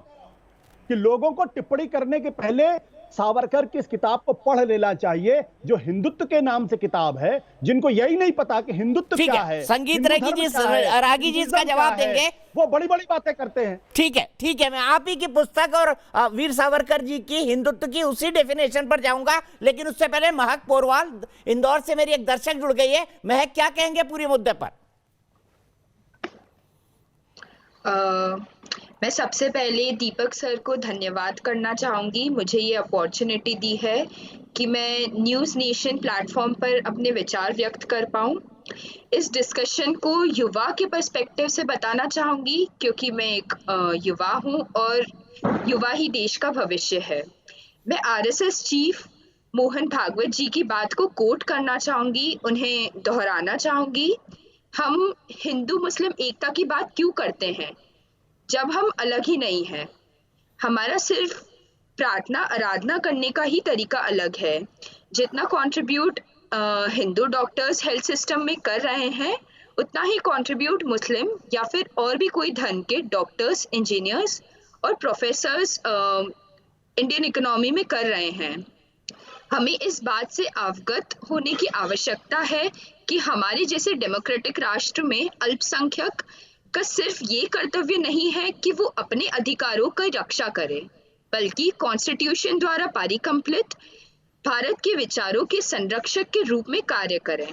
कि लोगों को टिप्पणी करने के पहले सावरकर की इस किताब को पढ़ लेना चाहिए, जो हिंदुत्व के नाम से किताब है। जिनको यही नहीं पता कि हिंदुत्व क्या है, संगीत रागी जी इसका जवाब देंगे। वो बड़ी बड़ी बातें करते हैं। ठीक है, मैं आप ही की पुस्तक और वीर सावरकर जी की हिंदुत्व की उसी डेफिनेशन पर जाऊंगा, लेकिन उससे पहले महक पोरवाल इंदौर से मेरी एक दर्शक जुड़ गई है। महक, क्या कहेंगे पूरे मुद्दे पर? मैं सबसे पहले दीपक सर को धन्यवाद करना चाहूँगी, मुझे ये अपॉर्चुनिटी दी है कि मैं न्यूज़ नेशन प्लेटफॉर्म पर अपने विचार व्यक्त कर पाऊँ। इस डिस्कशन को युवा के पर्सपेक्टिव से बताना चाहूँगी, क्योंकि मैं एक युवा हूँ और युवा ही देश का भविष्य है। मैं आरएसएस चीफ मोहन भागवत जी की बात को कोट करना चाहूँगी, उन्हें दोहराना चाहूँगी। हम हिंदू मुस्लिम एकता की बात क्यों करते हैं जब हम अलग ही नहीं हैं? हमारा सिर्फ प्रार्थना आराधना करने का ही तरीका अलग है। जितना contribute Hindu doctors health system में कर रहे हैं, उतना ही कंट्रीब्यूट मुस्लिम या फिर और भी कोई धर्म के डॉक्टर्स, इंजीनियर्स और प्रोफेसर्स इंडियन इकोनॉमी में कर रहे हैं। हमें इस बात से अवगत होने की आवश्यकता है कि हमारे जैसे डेमोक्रेटिक राष्ट्र में अल्पसंख्यक का सिर्फ ये कर्तव्य नहीं है कि वो अपने अधिकारों की रक्षा करे, बल्कि कॉन्स्टिट्यूशन द्वारा परिकल्पित भारत के विचारों के संरक्षक के रूप में कार्य करें।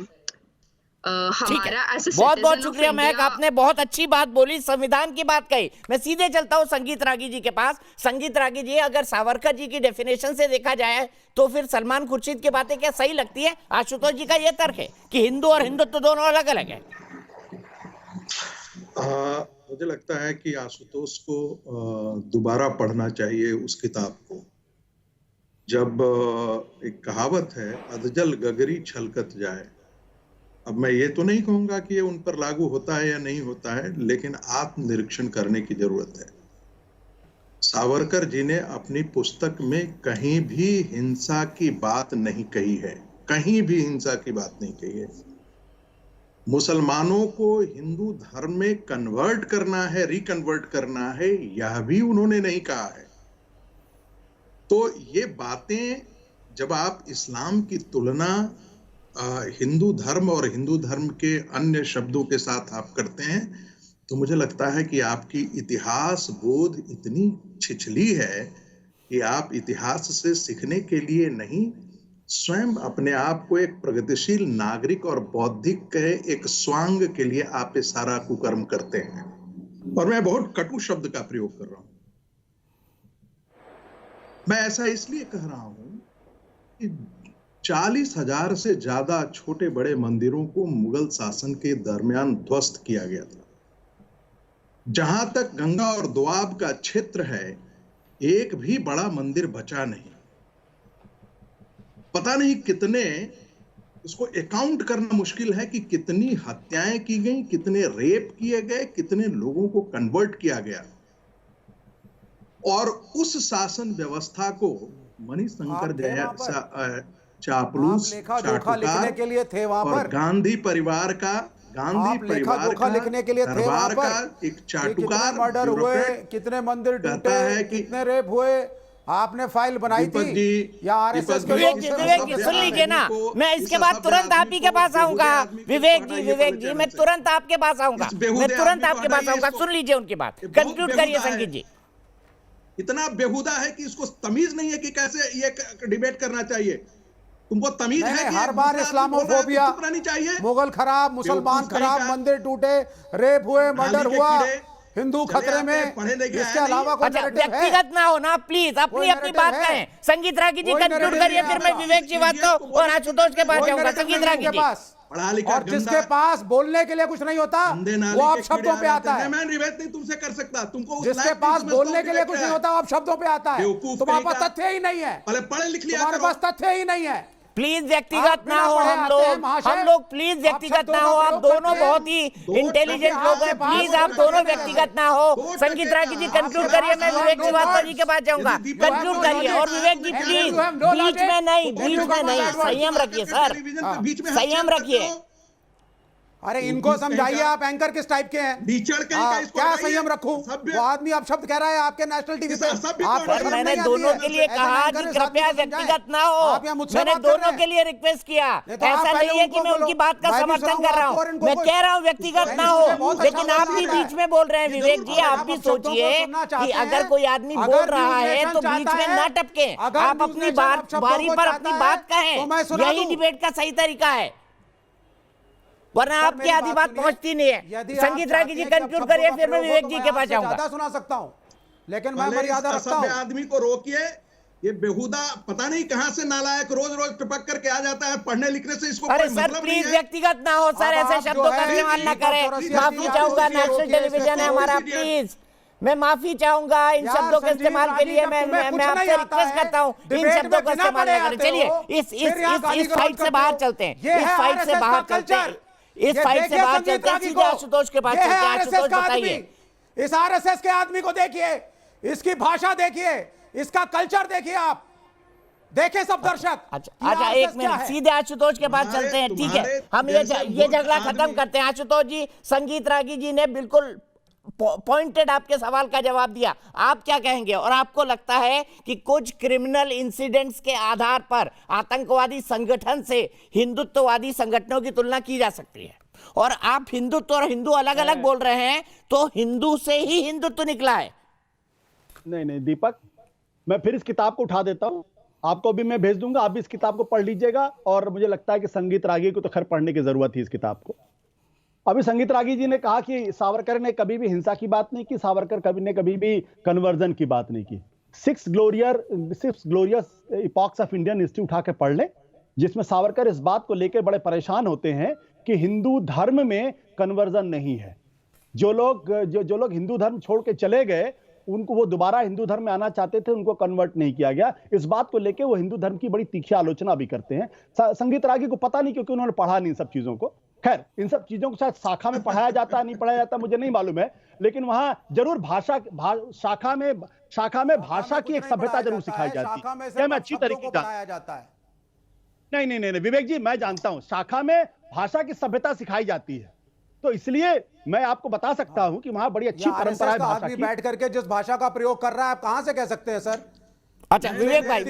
हमारा बहुत बहुत शुक्रिया महक, आपने बहुत अच्छी बात बोली, संविधान की बात कही। मैं सीधे चलता हूं संगीत रागी जी के पास। संगीत रागी जी, अगर सावरकर जी की डेफिनेशन से देखा जाए तो फिर सलमान खुर्शीद की बातें क्या सही लगती है? आशुतोष जी का यह तर्क है कि हिंदू और हिंदुत्व दोनों अलग अलग है। मुझे लगता है कि आशुतोष को दोबारा पढ़ना चाहिए उस किताब को। जब एक कहावत है, अधजल गगरी छलकत जाए। अब मैं ये तो नहीं कहूंगा कि ये उन पर लागू होता है या नहीं होता है, लेकिन आत्मनिरीक्षण करने की जरूरत है। सावरकर जी ने अपनी पुस्तक में कहीं भी हिंसा की बात नहीं कही है, कहीं भी हिंसा की बात नहीं कही है। मुसलमानों को हिंदू धर्म में कन्वर्ट करना है, रिकन्वर्ट करना है, यह भी उन्होंने नहीं कहा है। तो ये बातें जब आप इस्लाम की तुलना हिंदू धर्म और हिंदू धर्म के अन्य शब्दों के साथ आप करते हैं, तो मुझे लगता है कि आपकी इतिहास बोध इतनी छिछली है कि आप इतिहास से सीखने के लिए नहीं, स्वयं अपने आप को एक प्रगतिशील नागरिक और बौद्धिक के एक स्वांग के लिए आप ये सारा कुकर्म करते हैं। और मैं बहुत कटु शब्द का प्रयोग कर रहा हूं। मैं ऐसा इसलिए कह रहा हूं कि 40,000 से ज्यादा छोटे बड़े मंदिरों को मुगल शासन के दरमियान ध्वस्त किया गया था। जहां तक गंगा और दोआब का क्षेत्र है, एक भी बड़ा मंदिर बचा नहीं। पता नहीं कितने, उसको अकाउंट करना मुश्किल है कि कितनी हत्याएं की गई, कितने रेप किए गए, कितने लोगों को कन्वर्ट किया गया। और उस शासन व्यवस्था को मणिशंकर जैसा चापलूस, लिखने के लिए थे वहां और पर, गांधी परिवार का लिखने के लिए थे वहां पर, एक चाटुकार, मर्डर हुए, कितने मंदिर टूटे, कितने रेप हुए, आपने फाइल बनाई थी या आरएसएस के विवेक जी सुन लीजिए ना, मैं इसके बाद तुरंत आप ही के पास आऊंगा। विवेक जी मैं तुरंत आपके पास आऊंगा, सुन लीजिए उनकी बात, कंक्लूड करिए संगीत जी। इतना बेहुदा है कि इसको तमीज नहीं है कि कैसे ये डिबेट करना चाहिए। तुमको तमीज है कि हर बार इस्लामोफोबिया, मुगल खराब, मुसलमान खराब, मंदिर टूटे, रेप हुए, मर्डर हुआ, हिंदू खतरे में, इसके अलावा कोई व्यक्तिगत ना हो ना, प्लीज अपनी अपनी बात करें। संगीत रागी जी कंक्लूड करिए, फिर मैं विवेक जी बात को और आशुतोष के पास जाऊंगा। संगीत रागी जी, और जिसके पास बोलने के लिए कुछ नहीं होता वो आप शब्दों पे आता है। मैं रिवेट नहीं तुमसे कर सकता, तुमको जिसके पास बोलने के लिए कुछ नहीं होता वो आप शब्दों पे आता है। तुम्हारे पास तथ्य ही नहीं है, पढ़े लिख लिया, तुम्हारे पास तथ्य ही नहीं है। प्लीज व्यक्तिगत ना हो हम लोग प्लीज व्यक्तिगत ना हो। आप दोनों बहुत ही इंटेलिजेंट लोग हैं, प्लीज आप दोनों व्यक्तिगत ना हो। संगीत रागी जी कंक्लूड करिए, मैं विवेक श्रीवास्तव जी के पास जाऊंगा, कंक्लूड करिए। और विवेक जी प्लीज बीच में नहीं, संयम रखिए सर, संयम रखिए। अरे इनको समझाइए, आप एंकर किस टाइप के हैं, क्या संयम रखूं? वो आदमी आप शब्द कह रहा है आपके नेशनल टीवी पे, आप मैंने दोनों के लिए कहा कि कृपया व्यक्तिगत ना हो, मैंने दोनों के लिए रिक्वेस्ट किया। ऐसा नहीं है कि मैं उनकी बात का समर्थन कर रहा हूँ, मैं कह रहा हूँ व्यक्तिगत ना हो, लेकिन आप भी बीच में बोल रहे हैं। विवेक जी आप भी सोचिए कि अगर कोई आदमी बोल रहा है तो बीच में ना टपके, आप अपनी बारी पर अपनी बात कहें, यही डिबेट का सही तरीका है, वरना आपकी आधी बात पहुंचती नहीं है। संगीत रागी जी कंक्लूड करिए, फिर मैं विवेक जी के पास जाऊंगा। ज्यादा सुना सकता हूं, लेकिन मैं मर्यादा रखता हूं। आदमी को रोकिए, ये बेहुदा पता नहीं कहां से नालायक रोज रोज टपक करके आ जाता है। पढ़ने लिखने से इसको अरे सर प्लीज व्यक्तिगत ना हो सर, ऐसे शब्दों का इस्तेमाल ना करें। माफी चाहूंगा, नेशनल टेलीविजन है हमारा, प्लीज मैं माफी चाहूंगा इन शब्दों के इस्तेमाल के लिए। मैं आपसे रिक्वेस्ट करता हूँ इन शब्दों का इस्तेमाल ना करें। चलिए इस फाइट से बाहर चलते हैं, इस फाइट से बाहर चलते हैं, इस फाइट से बाहर चलते हैं, सीधे आशुतोष के पास चलते हैं। आशुतोष बताइए, इस आरएसएस के आदमी को देखिए, इसकी भाषा देखिए, इसका कल्चर देखिए, आप देखें सब दर्शक। अच्छा एक मिनट, सीधे आशुतोष के पास चलते हैं, ठीक है? हम ये झगड़ा खत्म करते हैं। आशुतोष जी, संगीत रागी जी ने बिल्कुल पॉइंटेड आपके सवाल का जवाब दिया, आप क्या कहेंगे? और आपको लगता है कि कुछ क्रिमिनल इंसिडेंट्स के आधार पर आतंकवादी संगठन से हिंदुत्ववादी संगठनों की तुलना की जा सकती है? और आप हिंदुत्व और हिंदू अलग अलग बोल रहे हैं, तो हिंदू से ही हिंदुत्व निकला है। नहीं दीपक, मैं फिर इस किताब को उठा देता हूं, आपको भी मैं भेज दूंगा, आप भी इस किताब को पढ़ लीजिएगा। और मुझे लगता है कि संगीत रागी को तो खैर पढ़ने की जरूरत थी इस किताब को। अभी संगीत रागी जी ने कहा कि सावरकर ने कभी भी हिंसा की बात नहीं की, सावरकर कभी भी कन्वर्जन की बात नहीं की। 6 glorious epochs of Indian history उठा के पढ़ ले, जिसमें सावरकर इस बात को लेकर बड़े परेशान होते हैं कि हिंदू धर्म में कन्वर्जन नहीं है। जो लोग हिंदू धर्म छोड़ के चले गए, उनको वो दोबारा हिंदू धर्म में आना चाहते थे, उनको कन्वर्ट नहीं किया गया। इस बात को लेकर वो हिंदू धर्म की बड़ी तीखी आलोचना भी करते हैं। संगीत रागी को पता नहीं, क्योंकि उन्होंने पढ़ा नहीं सब चीजों को। खैर, इन सब चीजों को शायद शाखा में पढ़ाया जाता है, नहीं पढ़ाया जाता मुझे नहीं मालूम है, लेकिन वहां जरूर शाखा में भाषा की एक सभ्यता जरूर सिखाई जाती है। क्या मैं अच्छी तरीके से जाता है? नहीं विवेक जी, मैं जानता हूं शाखा में भाषा की सभ्यता सिखाई जाती है, तो इसलिए मैं आपको बता सकता हूं कि वहां बड़ी अच्छी परंपरा है भाषा की। बैठ करके जिस भाषा का प्रयोग कर रहा है, आप कहां से कह सकते हैं सर? अच्छा विवेक भाई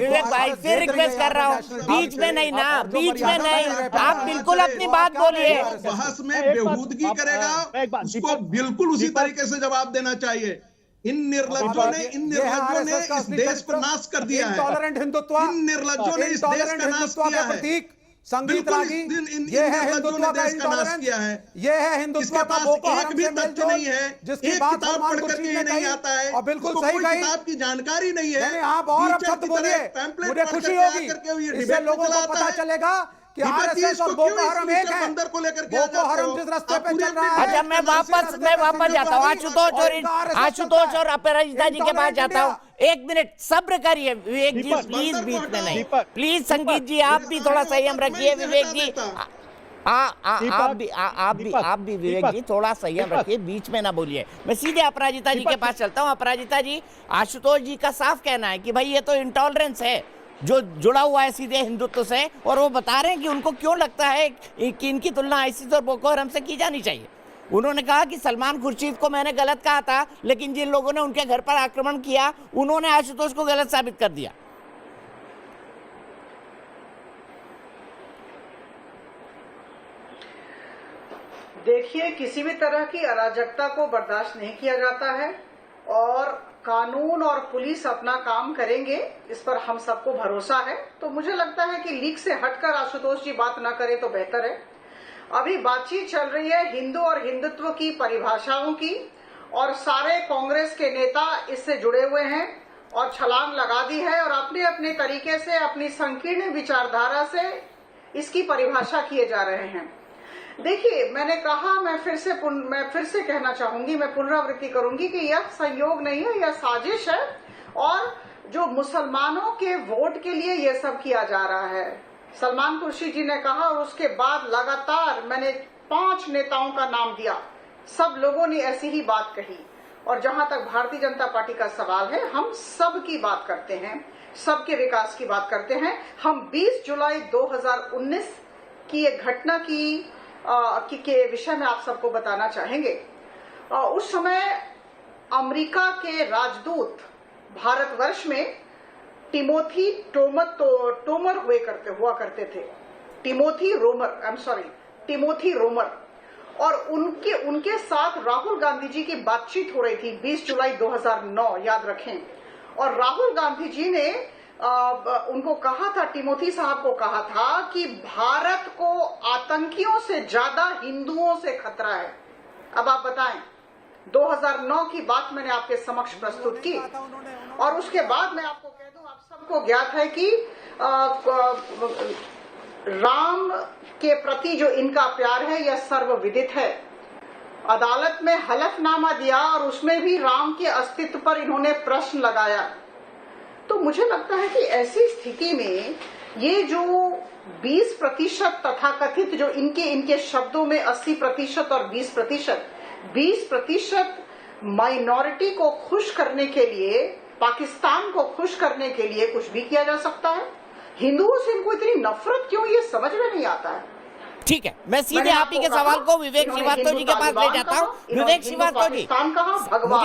फिर रिक्वेस्ट कर रहा हूँ, बीच में नहीं ना, बीच में नहीं, आप बिल्कुल अपनी बात बोलिए। बहस में बेहूदगी करेगा, उसको बिल्कुल उसी तरीके से जवाब देना चाहिए। इन निर्लज्जों ने इस देश को नाश कर दिया है। इन निर्लज्जों ने इस देश का नाश किया है। संगीत रागी, ये है हिंदुत्व का इंटॉलरेंस, ये है हिंदुत्व का बोको हराम से मेलजोल, नहीं है, जिसकी बात सलमान खुर्शीद ने कही और बिल्कुल सही कही। किताब की जानकारी नहीं है। आप और अब शब्द बोलिए, मुझे खुशी होगी, इससे लोगों को पता चलेगा कि आरएसएस और बोको हराम एक है। बोको हराम जिस रास्ते पे चल रहा है। अच्छा मैं वापस जाता हूँ आशुतोष और अपराजिता जी के पास जाता हूँ। एक मिनट सब्र करिए विवेक जी, प्लीज बीच में नहीं, प्लीज संगीत जी आप भी थोड़ा संयम रखिए। विवेक जी आप भी विवेक जी थोड़ा संयम रखिए, बीच में ना बोलिए। मैं सीधे अपराजिता जी के पास चलता हूँ। अपराजिता जी, आशुतोष जी का साफ कहना है कि भाई ये तो इंटॉलरेंस है जो जुड़ा हुआ है सीधे हिंदुत्व से, और वो बता रहे हैं कि उनको क्यों लगता है कि इनकी तुलना आईसिस और बोको हराम से की जानी चाहिए। उन्होंने कहा कि सलमान खुर्शीद को मैंने गलत कहा था, लेकिन जिन लोगों ने उनके घर पर आक्रमण किया उन्होंने आशुतोष को गलत साबित कर दिया। देखिए, किसी भी तरह की अराजकता को बर्दाश्त नहीं किया जाता है और कानून और पुलिस अपना काम करेंगे, इस पर हम सबको भरोसा है। तो मुझे लगता है कि लीक से हटकर आशुतोष जी बात ना करें तो बेहतर है। अभी बातचीत चल रही है हिंदू और हिंदुत्व की परिभाषाओं की, और सारे कांग्रेस के नेता इससे जुड़े हुए हैं और छलांग लगा दी है और अपने अपने तरीके से अपनी संकीर्ण विचारधारा से इसकी परिभाषा किए जा रहे हैं। देखिए, मैंने कहा, मैं फिर से कहना चाहूंगी, मैं पुनरावृत्ति करूंगी कि यह संयोग नहीं है, यह साजिश है और जो मुसलमानों के वोट के लिए यह सब किया जा रहा है। सलमान खुर्शीद जी ने कहा और उसके बाद लगातार मैंने 5 नेताओं का नाम दिया, सब लोगों ने ऐसी ही बात कही। और जहां तक भारतीय जनता पार्टी का सवाल है, हम सब की बात करते हैं, सबके विकास की बात करते हैं। हम 20 जुलाई 2019 की एक घटना के विषय में आप सबको बताना चाहेंगे। उस समय अमेरिका के राजदूत भारतवर्ष में टिमोथी टोमर हुआ करते थे, टिमोथी रोमर, और उनके साथ राहुल गांधी जी की बातचीत हो रही थी 20 जुलाई 2009, याद रखें। और राहुल गांधी जी ने उनको कहा था, टिमोथी साहब को कहा था कि भारत को आतंकियों से ज्यादा हिंदुओं से खतरा है। अब आप बताएं, 2009 की बात मैंने आपके समक्ष प्रस्तुत की और उसके बाद मैं आपको कह दूं, आप सबको ज्ञात है कि राम के प्रति जो इनका प्यार है यह सर्वविदित है। अदालत में हलफनामा दिया और उसमें भी राम के अस्तित्व पर इन्होंने प्रश्न लगाया। तो मुझे लगता है कि ऐसी स्थिति में ये जो 20% तथाकथित, जो इनके शब्दों में 80% और 20% माइनॉरिटी को खुश करने के लिए, पाकिस्तान को खुश करने के लिए कुछ भी किया जा सकता है। हिंदुओं से इनको इतनी नफरत क्यों, ये समझ में नहीं आता है। ठीक है, मैं सीधे आप ही के सवाल को विवेक श्रीवास्तव जी के पास ले जाता हूँ। विवेक श्रीवास्तव जी,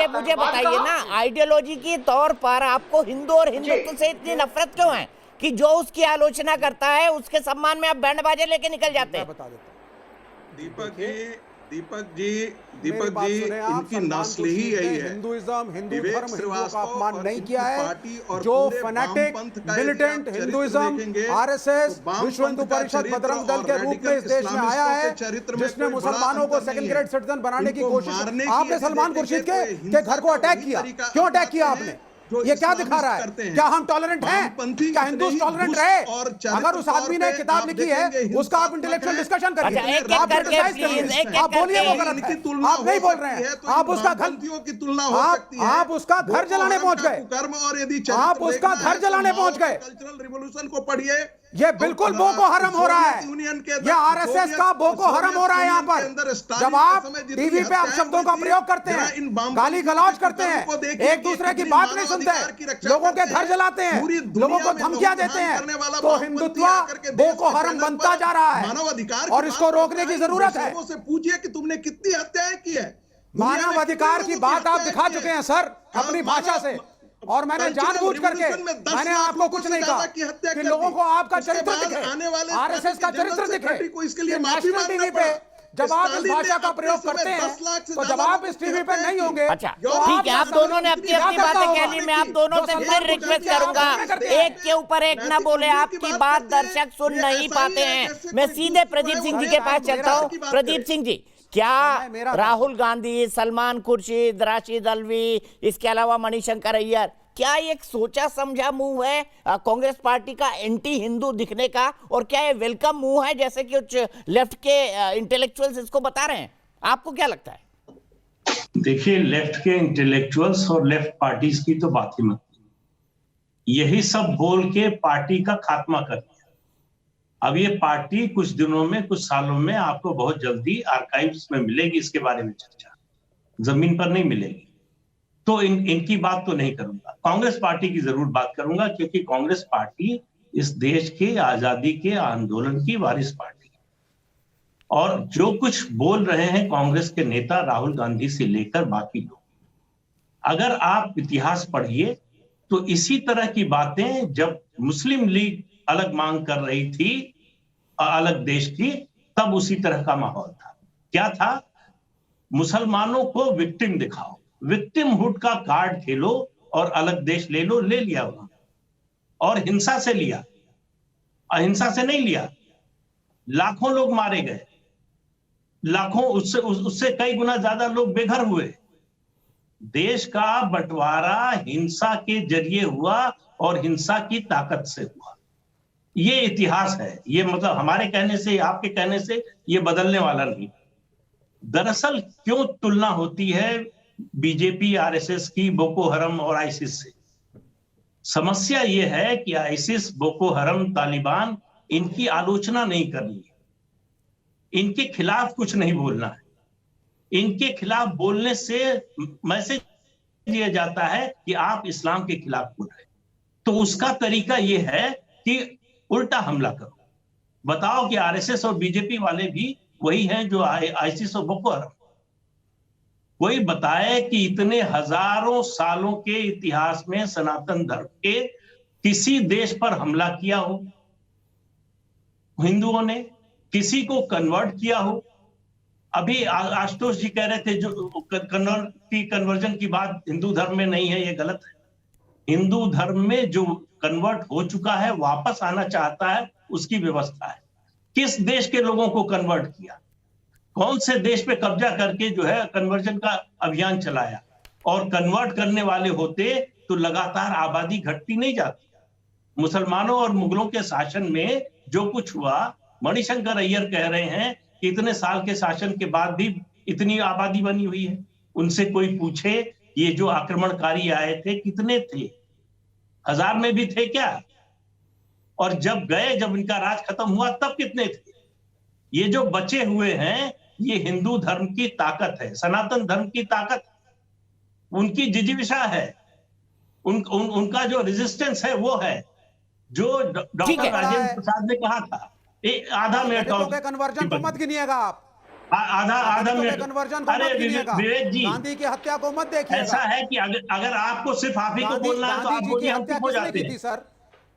मुझे बताइए ना, आइडियोलॉजी के तौर पर आपको हिंदू और हिंदुत्व से इतनी नफरत क्यों है कि जो उसकी आलोचना करता है उसके सम्मान में आप बैंड बाजे लेके निकल जाते हैं? दीपक जी इनकी नस्ल ही यही है। हिंदुइज्म, हिंदू धर्म, हिंदुओं का अपमान नहीं किया है। जो फैनेटिक मिलिटेंट हिंदुइज्म, आरएसएस, विश्व हिंदू परिषद बजरंग दल के रूप में इस देश में आया है, जिसने मुसलमानों को सेकंड ग्रेड सिटीजन बनाने की कोशिश, आपने सलमान खुर्शीद के घर को अटैक किया, क्यों अटैक किया आपने? ये क्या दिखा रहा है? क्या हम टॉलरेंट हैं? क्या हिंदू टॉलरेंट रहे? अगर उस आदमी ने किताब लिखी है उसका आप इंटेलेक्चुअल डिस्कशन करिए, आप क्रिटिसाइज करिए, आप बोलिए वो गलत है, आप नहीं बोल रहे हैं। आप उसका घर जलाने पहुंच गए, आप उसका घर जलाने पहुंच गए। कल्चरल रिवॉल्यूशन को पढ़िए, ये बिल्कुल बोको हरम हो रहा है, ये आरएसएस का बोको हरम हो रहा है। यहाँ पर जब आप टीवी पे आप शब्दों का प्रयोग करते हैं, गाली गलौज करते हैं, एक दूसरे की बात नहीं सुनते हैं, लोगों के घर जलाते हैं, लोगों को धमकियां देते हैं, तो हिंदुत्व बोको हरम बनता जा रहा है और इसको रोकने की जरूरत है। पूछिए कि तुमने कितनी हत्याएं की है। मानव अधिकार की बात आप दिखा चुके हैं सर अपनी भाषा से। और मैंने जानबूझ करके, मैंने आपको कुछ नहीं कहा कि लोगों को आपका चरित्र दिखे, आरएसएस का चरित्र दिखे। नेशनल टीवी पे जब आप इस भाषा का प्रयोग करते हैं, तो जब आप इस टीवी पे नहीं होंगे, अच्छा ठीक है, आप दोनों ने अपनी अपनी बातें कह ली। मैं आप दोनों से फिर रिक्वेस्ट करूंगा, एक के ऊपर एक ना बोले, आपकी बात दर्शक सुन नहीं पाते हैं। मैं सीधे प्रदीप सिंह जी के पास चलता हूँ। प्रदीप सिंह जी, क्या राहुल गांधी, सलमान खुर्शीद, राशिद अल्वी, इसके अलावा मणिशंकर अय्यर, क्या ये एक सोचा समझा मूव है कांग्रेस पार्टी का एंटी हिंदू दिखने का, और क्या ये वेलकम मूव है जैसे कि कुछ लेफ्ट के इंटेलेक्चुअल्स इसको बता रहे हैं? आपको क्या लगता है? देखिए, लेफ्ट के इंटेलेक्चुअल्स और लेफ्ट पार्टीज की तो बात ही मत, यही सब बोल के पार्टी का खात्मा कर दिया। अब ये पार्टी कुछ दिनों में, कुछ सालों में आपको बहुत जल्दी आर्काइव्स में मिलेगी, इसके बारे में चर्चा जमीन पर नहीं मिलेगी। तो इनकी बात तो नहीं करूंगा, कांग्रेस पार्टी की जरूर बात करूंगा, क्योंकि कांग्रेस पार्टी इस देश के आजादी के आंदोलन की वारिस पार्टी है। और जो कुछ बोल रहे हैं कांग्रेस के नेता राहुल गांधी से लेकर बाकी लोग, अगर आप इतिहास पढ़िए तो इसी तरह की बातें जब मुस्लिम लीग अलग मांग कर रही थी, अलग देश की, तब उसी तरह का माहौल था। क्या था? मुसलमानों को विक्टिम दिखाओ, विक्टिमहुड का कार्ड खेलो और अलग देश ले लो। ले लिया उन्होंने, और हिंसा से लिया, अहिंसा से नहीं लिया। लाखों लोग मारे गए, लाखों, उससे कई गुना ज्यादा लोग बेघर हुए। देश का बंटवारा हिंसा के जरिए हुआ और हिंसा की ताकत से हुआ। ये इतिहास है, ये मतलब हमारे कहने से, आपके कहने से ये बदलने वाला नहीं। दरअसल क्यों तुलना होती है बीजेपी, आरएसएस की बोको हरम और आईसिस से? समस्या ये है कि आईसिस, बोको हरम, तालिबान, इनकी आलोचना नहीं करनी है, इनके खिलाफ कुछ नहीं बोलना है। इनके खिलाफ बोलने से मैसेज दिया जाता है कि आप इस्लाम के खिलाफ बोल रहे हैं। तो उसका तरीका यह है कि उल्टा हमला करो, बताओ कि आरएसएस और बीजेपी वाले भी वही हैं जो आईसिस और बोको हरम। कोई बताए कि इतने हजारों सालों के इतिहास में सनातन धर्म के किसी देश पर हमला किया हो, हिंदुओं ने किसी को कन्वर्ट किया हो? अभी आशुतोष जी कह रहे थे जो कन्वर्जन की बात हिंदू धर्म में नहीं है, ये गलत है। हिंदू धर्म में जो कन्वर्ट हो चुका है, वापस आना चाहता है, उसकी व्यवस्था है। किस देश के लोगों को कन्वर्ट किया, कौन से देश पे कब्जा करके जो है कन्वर्जन का अभियान चलाया? और कन्वर्ट करने वाले होते तो लगातार आबादी घटती नहीं जाती। मुसलमानों और मुगलों के शासन में जो कुछ हुआ, मणिशंकर अय्यर कह रहे हैं कि इतने साल के शासन के बाद भी इतनी आबादी बनी हुई है। उनसे कोई पूछे ये जो आक्रमणकारी आए थे कितने थे? 1000 में भी थे क्या? और जब गए, जब इनका राज खत्म हुआ, तब कितने थे? ये जो बचे हुए हैं, ये हिंदू धर्म की ताकत है, सनातन धर्म की ताकत, उनकी जिजीविषा है, उनका जो रेजिस्टेंस है वो है, जो डॉक्टर राजेंद्र प्रसाद ने कहा था। आधा मिनट और कन्वर्जन को मत गिनिएगा आप, आधा मिनट कन्वर्जन को मत गिनिएगा। विवेक जी, गांधी की हत्या को मत देखिएगा। ऐसा है कि अगर आपको सिर्फ आप ही को बोलना है तो आप बोलिए, हम चुप हो जाते हैं। सर,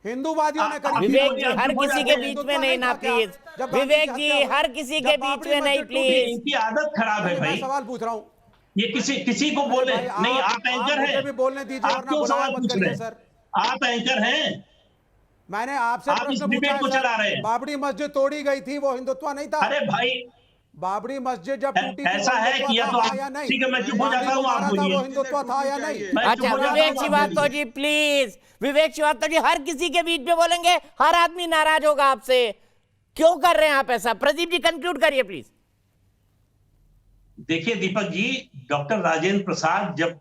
हिंदुवादियों ने करी। विवेक जी, हर किसी के बीच में नहीं ना प्लीज। विवेक जी, हर किसी के बीच में नहीं प्लीज। इनकी आदत खराब है भाई। सवाल पूछ रहा हूँ, ये किसी को बोले नहीं। आप एंकर हैं, भी बोलने दीजिए, आप क्यों सवाल पूछ रहे हैं सर? आप एंकर हैं, मैंने आपसे प्रश्न पूछा को चला रहे हैं। बाबरी मस्जिद तोड़ी गई थी, वो हिंदुत्व नहीं था? अरे भाई, बाबरी मस्जिद जब टूटी ऐसा है कि या तो आप, ठीक है मैं चुप हो जाता हूं, आप बोलिए। वो हिंदुत्व था या नहीं? अच्छा विवेक श्रीवास्तव जी प्लीज, विवेक श्रीवास्तव जी हर किसी के बीच में बोलेंगे, हर आदमी नाराज होगा आपसे। क्यों कर रहे हैं आप ऐसा? प्रदीप जी कंक्लूड करिए प्लीज। देखिए दीपक जी, डॉक्टर राजेंद्र प्रसाद जब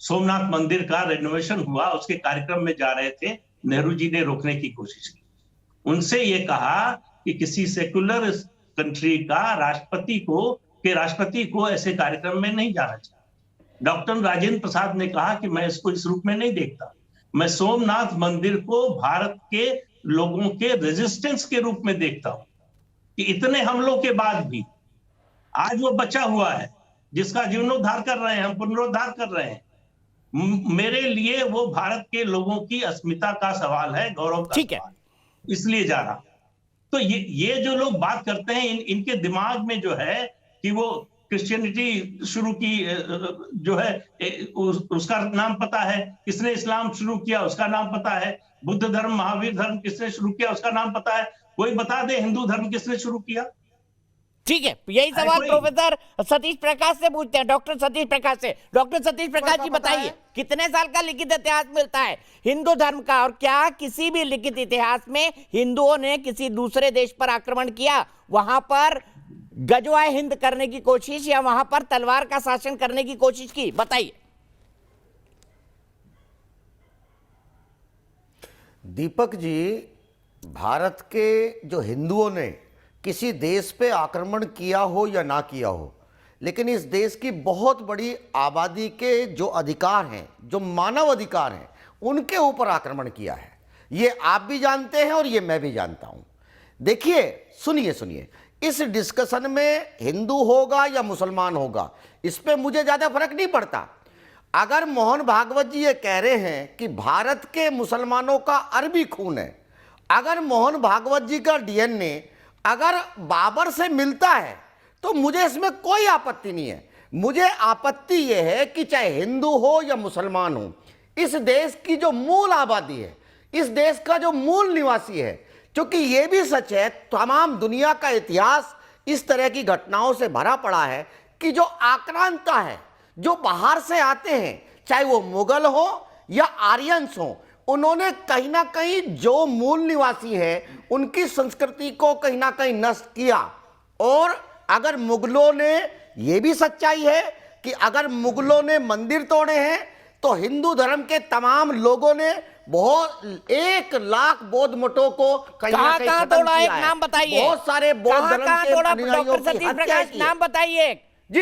सोमनाथ मंदिर का रेनोवेशन हुआ, उसके कार्यक्रम में जा रहे थे, नेहरू जी ने रोकने की कोशिश की। उनसे ये कहा कि किसी सेकुलर कंट्री का राष्ट्रपति को ऐसे कार्यक्रम में नहीं जाना चाहिए। डॉक्टर राजेंद्र प्रसाद ने कहा कि मैं इसको इस रूप में नहीं देखता, मैं सोमनाथ मंदिर को भारत के लोगों के रेजिस्टेंस के रूप में देखता हूं, कि इतने हमलों के बाद भी आज वो बचा हुआ है, जिसका जीर्णोद्धार कर रहे हैं हम, पुनरुद्धार कर रहे हैं। मेरे लिए वो भारत के लोगों की अस्मिता का सवाल है, गौरव का ठीक है, सवाल, इसलिए जा रहा। तो ये जो लोग बात करते हैं, इनके दिमाग में जो है कि वो क्रिश्चियनिटी शुरू की, जो है उसका नाम पता है, किसने इस्लाम शुरू किया उसका नाम पता है, बुद्ध धर्म महावीर धर्म किसने शुरू किया उसका नाम पता है, कोई बता दे हिंदू धर्म किसने शुरू किया। ठीक है, यही सवाल प्रोफेसर सतीश प्रकाश से पूछते हैं, डॉक्टर सतीश प्रकाश से। डॉक्टर सतीश प्रकाश जी बताइए, कितने साल का लिखित इतिहास मिलता है हिंदू धर्म का, और क्या किसी भी लिखित इतिहास में हिंदुओं ने किसी दूसरे देश पर आक्रमण किया, वहां पर गजवाए हिंद करने की कोशिश, या वहां पर तलवार का शासन करने की कोशिश की? बताइए। दीपक जी, भारत के जो हिंदुओं ने किसी देश पे आक्रमण किया हो या ना किया हो, लेकिन इस देश की बहुत बड़ी आबादी के जो अधिकार हैं, जो मानव अधिकार हैं, उनके ऊपर आक्रमण किया है। ये आप भी जानते हैं और ये मैं भी जानता हूं। देखिए, सुनिए, इस डिस्कशन में हिंदू होगा या मुसलमान होगा, इस पे मुझे ज़्यादा फर्क नहीं पड़ता। अगर मोहन भागवत जी ये कह रहे हैं कि भारत के मुसलमानों का अरबी खून है, अगर मोहन भागवत जी का डीएनए अगर बाबर से मिलता है, तो मुझे इसमें कोई आपत्ति नहीं है। मुझे आपत्ति यह है कि चाहे हिंदू हो या मुसलमान हो, इस देश की जो मूल आबादी है, इस देश का जो मूल निवासी है, क्योंकि ये भी सच है, तमाम दुनिया का इतिहास इस तरह की घटनाओं से भरा पड़ा है कि जो आक्रांता है, जो बाहर से आते हैं, चाहे वो मुगल हो या आर्यंस हो, उन्होंने कहीं ना कहीं जो मूल निवासी है उनकी संस्कृति को कहीं ना कहीं नष्ट किया। और अगर मुगलों ने, ये भी सच्चाई है कि अगर मुगलों ने मंदिर तोड़े हैं, तो हिंदू धर्म के तमाम लोगों ने बहुत 1 लाख बौद्ध मठों को कहीं ना कहीं खत्म तोड़ा? किया एक है। नाम बताइए, बहुत सारे बौद्ध धर्म के अनुयायियों डॉक्टर की सतीश हत्या प्रकाश, की। नाम बताइए। जी,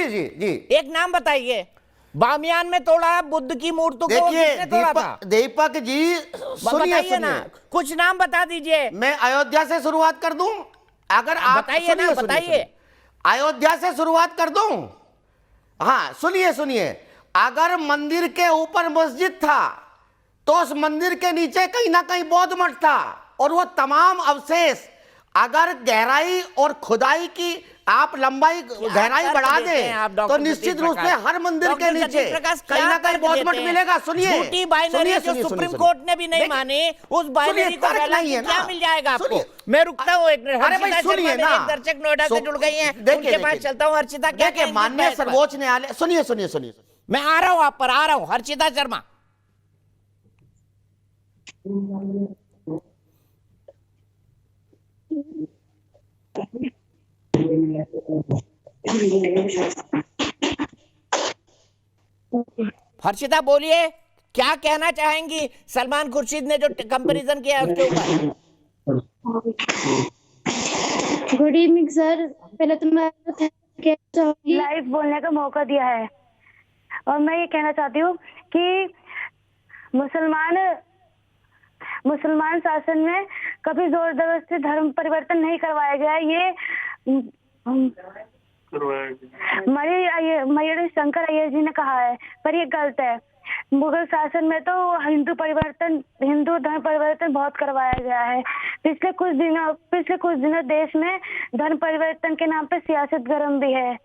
एक नाम बताइए। बामियान में तोड़ा बुद्ध की मूर्ति को, किसने तोड़ा था? दीपक जी, बताइए ना, कुछ नाम बता दीजिए। मैं अयोध्या से शुरुआत कर दूं? अगर आप बताइए ना, बताइए। अयोध्या से शुरुआत कर दूं? हाँ, सुनिए, अगर मंदिर के ऊपर मस्जिद था, तो उस मंदिर के नीचे कहीं ना कहीं बौद्ध मठ था, और वो तमाम अवशेष अगर गहराई और खुदाई की आप लंबाई गहराई बढ़ा दें, तो निश्चित रूप से हर मंदिर के नीचे कहीं ना कहीं बौद्ध मठ मिलेगा। सुनिए, झूठी बाइनरी जो सुप्रीम कोर्ट ने भी नहीं मानी, उस बाइनरी को फैला के क्या मिल जाएगा आपको? मैं रुकता हूँ एक मिनट। अरे भाई सुनिए ना, दर्शक नोएडा से जुड़ गई हैं, उनके पास चलता हूँ। हर्षिता, देखिए, माननीय सर्वोच्च न्यायालय, सुनिए, मैं आ रहा हूँ, आप पर आ रहा हूँ। हर्षिता शर्मा, हर्षिता बोलिए, क्या कहना चाहेंगी सलमान खुर्शीद ने जो कंपैरिजन किया उसके ऊपर? गुड इवनिंग सर, पहले तो मैं लाइव बोलने का मौका दिया है, और मैं ये कहना चाहती हूँ कि मुसलमान शासन में कभी जोर जबरदस्ती धर्म परिवर्तन नहीं करवाया गया है। ये मयूर शंकर अय्यर जी ने कहा है, पर ये गलत है। मुगल शासन में तो हिंदू धर्म परिवर्तन बहुत करवाया गया है। पिछले कुछ दिनों देश में धर्म परिवर्तन के नाम पे सियासत गर्म भी है।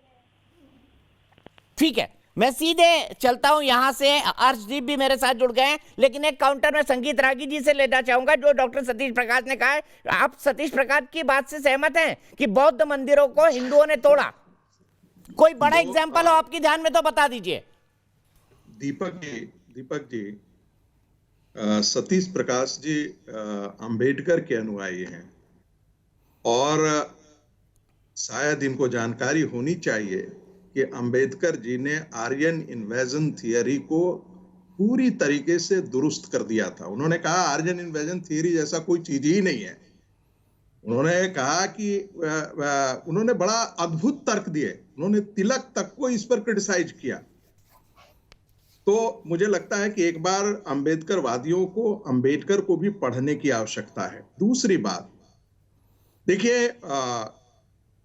ठीक है, मैं सीधे चलता हूं यहां से। अर्शदीप भी मेरे साथ जुड़ गए हैं, लेकिन एक काउंटर में संगीत रागी जी से लेना चाहूंगा, जो डॉक्टर सतीश प्रकाश ने कहा है। आप सतीश प्रकाश की बात से सहमत हैं कि बौद्ध मंदिरों को हिंदुओं ने तोड़ा? कोई बड़ा एग्जाम्पल हो आपके ध्यान में तो बता दीजिए। दीपक जी, सतीश प्रकाश जी अंबेडकर के अनुयायी हैं, और शायद इनको जानकारी होनी चाहिए कि अंबेडकर जी ने आर्यन इन्वेजन थियरी को पूरी तरीके से दुरुस्त कर दिया था। उन्होंने कहा आर्यन इन्वेजन थियरी जैसा कोई चीज ही नहीं है। उन्होंने कहा कि उन्होंने बड़ा अद्भुत तर्क दिए, उन्होंने तिलक तक को इस पर क्रिटिसाइज किया। तो मुझे लगता है कि एक बार अंबेडकर वादियों को, अंबेडकर को भी पढ़ने की आवश्यकता है। दूसरी बात, देखिए,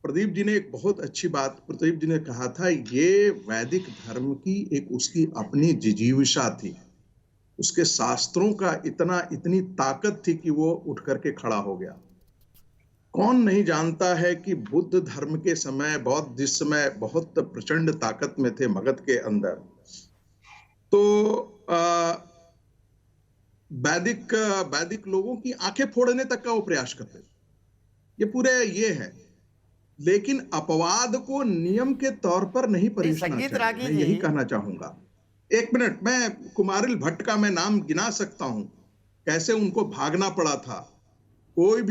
प्रदीप जी ने एक बहुत अच्छी बात प्रदीप जी ने कहा था, ये वैदिक धर्म की एक उसकी अपनी जिजीविषा थी, उसके शास्त्रों का इतनी ताकत थी कि वो उठ करके खड़ा हो गया। कौन नहीं जानता है कि बुद्ध धर्म के समय, बौद्ध जिस समय बहुत प्रचंड ताकत में थे मगध के अंदर, तो वैदिक लोगों की आंखें फोड़ने तक का वो प्रयास करते थे। ये पूरे ये है, लेकिन अपवाद को नियम के तौर पर नहीं परिगणना चाहिए। मैं यही कहना चाहूंगा। एक मिनट, मैं कुमारिल भट्ट का मैं नाम गिना सकता हूं, कैसे उनको भागना पड़ा था। कोई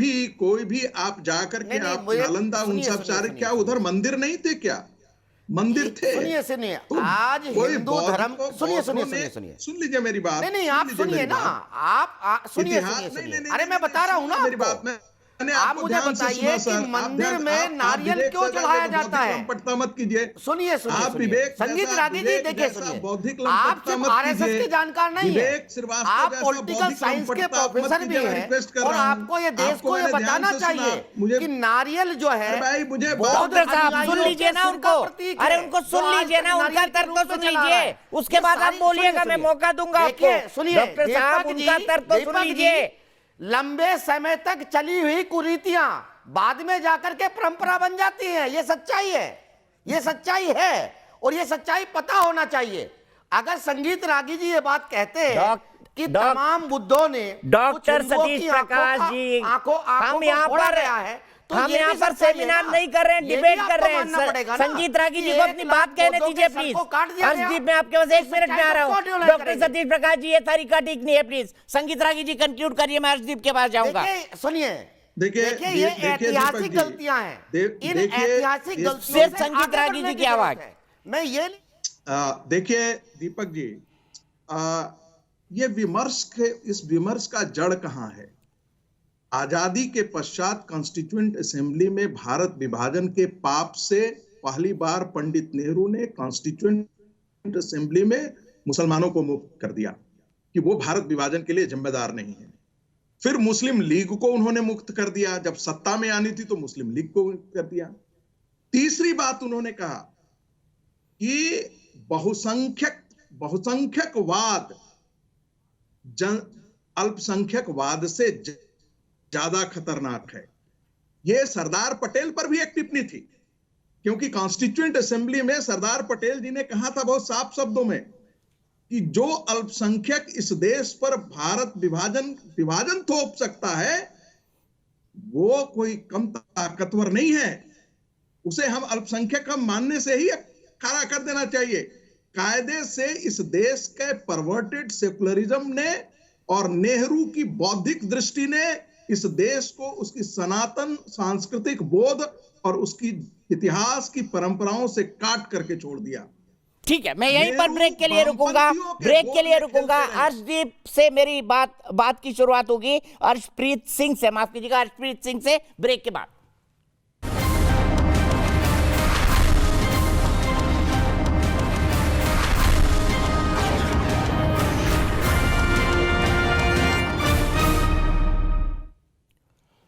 भी आप जाकर के आप नालंदा उन सब सारे, क्या उधर मंदिर नहीं थे? क्या मंदिर थे? सुनिए आज हिंदू धर्म, सुनिए सुन लीजिए मेरी बात। नहीं आप सुनिए ना, आप सुनिए। अरे मैं बता रहा हूँ ना मेरी बात में, आप मुझे बताइए कि मंदिर में नारियल क्यों चढ़ाया जाता है? पटता मत कीजिए। सुनिए संगीत रागी जी, देखिए सुनिए, आप सिर्फ आरएसएस के जानकार नहीं है, आप पॉलिटिकल साइंस के प्रोफेसर भी हैं, और आपको ये देश को ये बताना चाहिए कि नारियल जो है, डॉक्टर साहब सुन लीजिए ना उनको, अरे उनको सुन लीजिए ना, उनका तर्क तो सुन लीजिए, उसके बाद आप बोलिएगा, मैं मौका दूंगा आपको। सुनिए डॉक्टर साहब उनका तर्क तो सुन लीजिए। लंबे समय तक चली हुई कुरीतियां बाद में जाकर के परंपरा बन जाती हैं, ये सच्चाई है, ये सच्चाई है, और ये सच्चाई पता होना चाहिए। अगर संगीत रागी जी ये बात कहते हैं कि तमाम बुद्धों ने, डॉक्टर सतीश प्रकाश जी, हम यहाँ पर हम यहाँ पर सेमिनार नहीं कर रहे हैं, डिबेट कर रहे हैं। संगीत रागी जी को अपनी बात कहने दीजिए प्लीज। अर्शदीप, मैं आपके पास 1 मिनट में आ रहा हूँ। डॉक्टर सतीश प्रकाश जी, ये तरीका ठीक नहीं है, प्लीज। संगीत रागी जी कंक्लूड करिए, मैं अर्शदीप के पास जाऊंगा। सुनिए, देखिए ये ऐतिहासिक गलतियां हैं, इन ऐतिहासिक गलतियों सिर्फ संगीत रागी जी की आवाज। मैं ये देखिए दीपक जी, ये इस विमर्श का जड़ कहाँ है? आजादी के पश्चात कॉन्स्टिट्यूएंट असेंबली में भारत विभाजन के पाप से पहली बार पंडित नेहरू ने कॉन्स्टिट्यूएंट असेंबली में मुसलमानों को मुक्त कर दिया कि वो भारत विभाजन के लिए जिम्मेदार नहीं है। फिर मुस्लिम लीग को उन्होंने मुक्त कर दिया, जब सत्ता में आनी थी तो मुस्लिम लीग को कर दिया। तीसरी बात उन्होंने कहा कि बहुसंख्यकवाद अल्पसंख्यकवाद से ज्यादा खतरनाक है। यह सरदार पटेल पर भी एक टिप्पणी थी, क्योंकि कॉन्स्टिट्यूएंट असेंबली में सरदार पटेल जी ने कहा था बहुत साफ शब्दों में कि जो अल्पसंख्यक इस देश पर भारत विभाजन थोप सकता है, वो कोई कम ताकतवर नहीं है, उसे हम अल्पसंख्यक हम मानने से ही खड़ा कर देना चाहिए। कायदे से इस देश के परवर्टेड सेकुलरिज्म ने और नेहरू की बौद्धिक दृष्टि ने इस देश को उसकी सनातन सांस्कृतिक बोध और उसकी इतिहास की परंपराओं से काट करके छोड़ दिया। ठीक है, मैं यहीं पर ब्रेक के लिए रुकूंगा। अर्शदीप से मेरी बात की शुरुआत होगी, अर्शप्रीत सिंह से, माफ कीजिएगा, अर्शप्रीत सिंह से ब्रेक के बाद।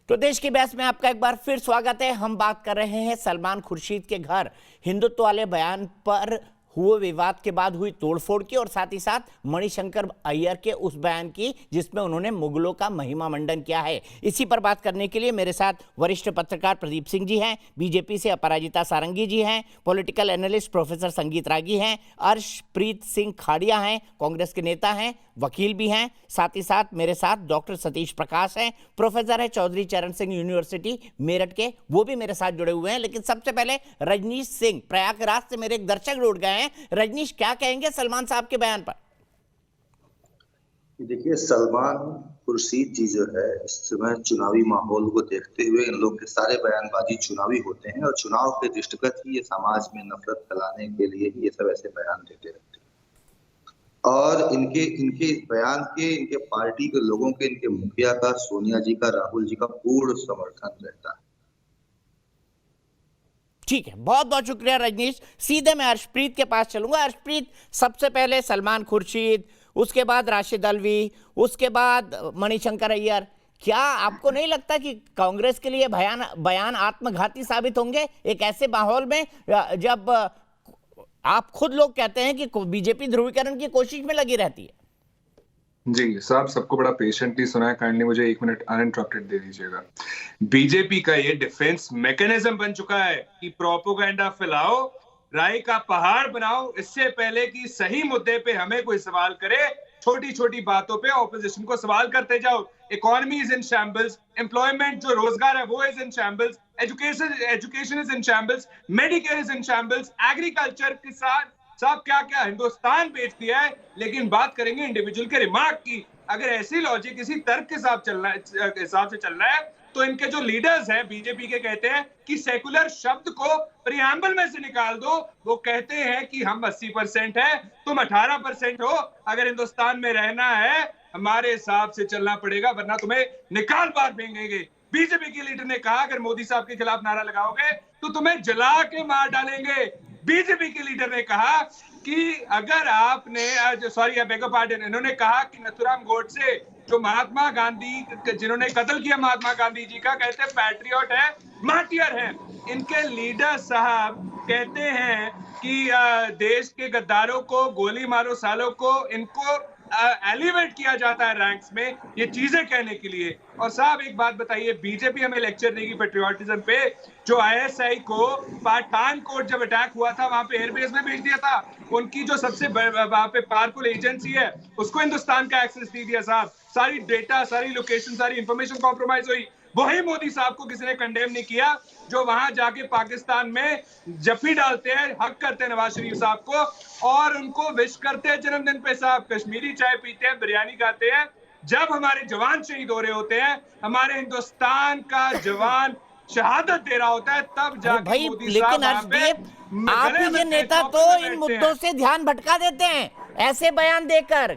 तो देश की बहस में आपका एक बार फिर स्वागत है। हम बात कर रहे हैं सलमान खुर्शीद के घर हिंदुत्व वाले बयान पर हुए विवाद के बाद हुई तोड़फोड़ की, और साथ ही साथ मणिशंकर अय्यर के उस बयान की जिसमें उन्होंने मुगलों का महिमा मंडन किया है। इसी पर बात करने के लिए मेरे साथ वरिष्ठ पत्रकार प्रदीप सिंह जी हैं, बीजेपी से अपराजिता सारंगी जी हैं, पॉलिटिकल एनालिस्ट प्रोफेसर संगीत रागी हैं, अर्शप्रीत सिंह खाड़िया हैं, कांग्रेस के नेता हैं, वकील भी हैं, साथ ही साथ मेरे साथ डॉक्टर सतीश प्रकाश हैं, प्रोफेसर है चौधरी चरण सिंह यूनिवर्सिटी मेरठ के, वो भी मेरे साथ जुड़े हुए हैं। लेकिन सबसे पहले रजनीश सिंह प्रयागराज से मेरे एक दर्शक जुड़ गए हैं। रजनीश, क्या कहेंगे सलमान साहब के बयान पर? देखिए, सलमान खुर्शीद जी जो है, इस समय चुनावी माहौल को देखते हुए इन लोग के सारे बयानबाजी चुनावी होते हैं, और चुनाव के दृष्टिगत ही ये समाज में नफरत फैलाने के लिए ही ये सब ऐसे बयान देते रहते हैं। और इनके बयान के, इनके पार्टी के लोगों के, इनके मुखिया का, सोनिया जी का, राहुल जी का पूर्ण समर्थन रहता है। ठीक है, बहुत बहुत शुक्रिया रजनीश। सीधे मैं अर्शप्रीत के पास चलूंगा। अर्शप्रीत, सबसे पहले सलमान खुर्शीद, उसके बाद राशिद अल्वी, उसके बाद मणिशंकर अय्यर, क्या आपको नहीं लगता कि कांग्रेस के लिए बयान आत्मघाती साबित होंगे एक ऐसे माहौल में जब आप खुद लोग कहते हैं कि बीजेपी ध्रुवीकरण की कोशिश में लगी रहती है? जी साहब, सबको बड़ा पेशेंटली सुना है, काइंडली मुझे 1 मिनट अनइंटरप्टेड दे दीजिएगा। बीजेपी का ये डिफेंस मैकेनिज्म बन चुका है कि प्रोपोगंडा फैलाओ, राय का पहाड़ बनाओ, इससे पहले कि सही मुद्दे पे हमें कोई सवाल करे, छोटी छोटी बातों पे ऑपोजिशन को सवाल करते जाओ। Economy is in shambles, employment जो रोजगार है वो is in shambles, education is in shambles, Medicare is in shambles, agriculture के साथ सब क्या क्या हिंदुस्तान बेच दिया है। लेकिन बात करेंगे इंडिविजुअल के रिमार्क की। अगर ऐसी लॉजिक इसी तर्क के साथ हिसाब से चल रहा है तो इनके जो लीडर्स हैं बीजेपी के कहते हैं कि सेकुलर शब्द को प्रियम्बल में से निकाल दो। वो कहते हैं कि हम 80% है, तुम 18% हो। अगर हिंदुस्तान में रहना है हमारे हिसाब से चलना पड़ेगा, वरना तुम्हें निकाल बाहर फेंकेंगे। बीजेपी के लीडर ने कहा अगर मोदी साहब के खिलाफ नारा लगाओगे तो तुम्हें जला के मार डालेंगे। बीजेपी के लीडर ने कहा कि अगर आपने इन्होंने कहा कि नथुराम गोडसे जो महात्मा गांधी जिन्होंने कत्ल किया महात्मा गांधी जी का, कहते हैं पैट्रियट है, मार्टियर है। इनके लीडर साहब कहते हैं कि देश के गद्दारों को गोली मारो सालों को, इनको एलिवेट किया जाता है रैंक्स में, ये चीजें कहने के लिए। और साहब एक बात बताइए, बीजेपी हमें लेक्चर देगी पेट्रियोटिज्म पे। जो आईएसआई को पठानकोट जब अटैक हुआ था वहां पे एयरबेस में भेज दिया था, उनकी जो सबसे वहां पे पावरफुल एजेंसी है उसको हिंदुस्तान का एक्सेस दे दिया साहब। सारी डेटा, सारी लोकेशन, सारी इंफॉर्मेशन कॉम्प्रोमाइज हुई। वही मोदी साहब को किसी ने कंडेम नहीं किया जो वहां जाके पाकिस्तान में जफ्फी डालते हैं, हक करते हैं नवाज शरीफ साहब को और उनको विश करते हैं जन्मदिन पे साहब, कश्मीरी चाय पीते हैं, बिरयानी खाते हैं। जब हमारे जवान शहीद हो रहे होते हैं, हमारे हिंदुस्तान का जवान शहादत दे रहा होता है, तब जाके भाई मोदी लेकिन साहब आप ही के नेता तो इन मुद्दों से ध्यान भटका देते हैं ऐसे बयान देकर।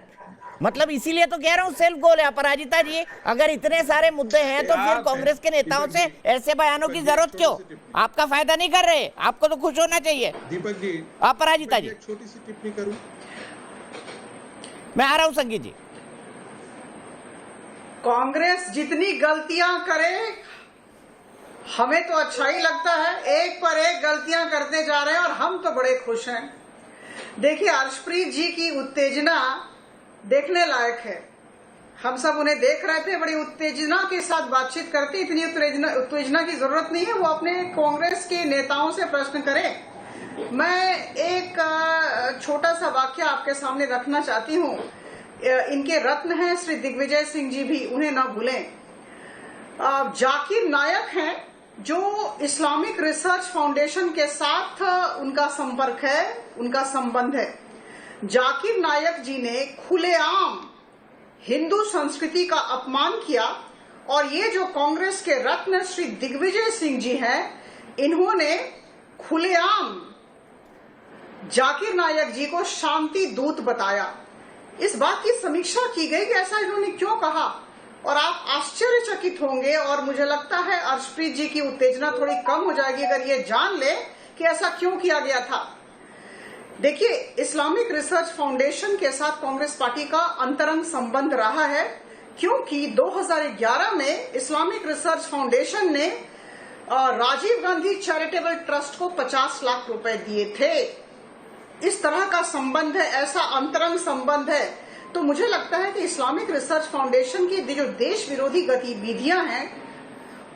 मतलब इसीलिए तो कह रहा हूँ सेल्फ गोल है। अपराजिता जी, अगर इतने सारे मुद्दे हैं तो फिर कांग्रेस के नेताओं से ऐसे बयानों की जरूरत क्यों? आपका फायदा नहीं कर रहे, आपको तो खुश होना चाहिए। दीपक जी, अपराजिता जी, छोटी सी टिप्पणी करूं? मैं आ रहा हूँ संगीत जी। कांग्रेस जितनी गलतियां करे हमें तो अच्छा ही लगता है, एक पर एक गलतियां करते जा रहे हैं और हम तो बड़े खुश हैं। देखिए, हर्षप्रीत जी की उत्तेजना देखने लायक है। हम सब उन्हें देख रहे थे, बड़ी उत्तेजना के साथ बातचीत करती। इतनी उत्तेजना की जरूरत नहीं है, वो अपने कांग्रेस के नेताओं से प्रश्न करें। मैं एक छोटा सा वाक्य आपके सामने रखना चाहती हूँ। इनके रत्न हैं श्री दिग्विजय सिंह जी भी, उन्हें ना भूलें। जाकिर नायक हैं जो इस्लामिक रिसर्च फाउंडेशन के साथ उनका संपर्क है, उनका संबंध है। जाकिर नायक जी ने खुलेआम हिंदू संस्कृति का अपमान किया और ये जो कांग्रेस के रत्न श्री दिग्विजय सिंह जी हैं, इन्होंने खुलेआम जाकिर नायक जी को शांति दूत बताया। इस बात की समीक्षा की गई कि ऐसा इन्होंने क्यों कहा और आप आश्चर्यचकित होंगे और मुझे लगता है हर्षप्रीत जी की उत्तेजना थोड़ी कम हो जाएगी अगर ये जान ले कि ऐसा क्यों किया गया था। देखिए, इस्लामिक रिसर्च फाउंडेशन के साथ कांग्रेस पार्टी का अंतरंग संबंध रहा है, क्योंकि 2011 में इस्लामिक रिसर्च फाउंडेशन ने राजीव गांधी चैरिटेबल ट्रस्ट को 50 लाख रुपए दिए थे। इस तरह का संबंध है, ऐसा अंतरंग संबंध है। तो मुझे लगता है कि इस्लामिक रिसर्च फाउंडेशन की जो देश विरोधी गतिविधियां हैं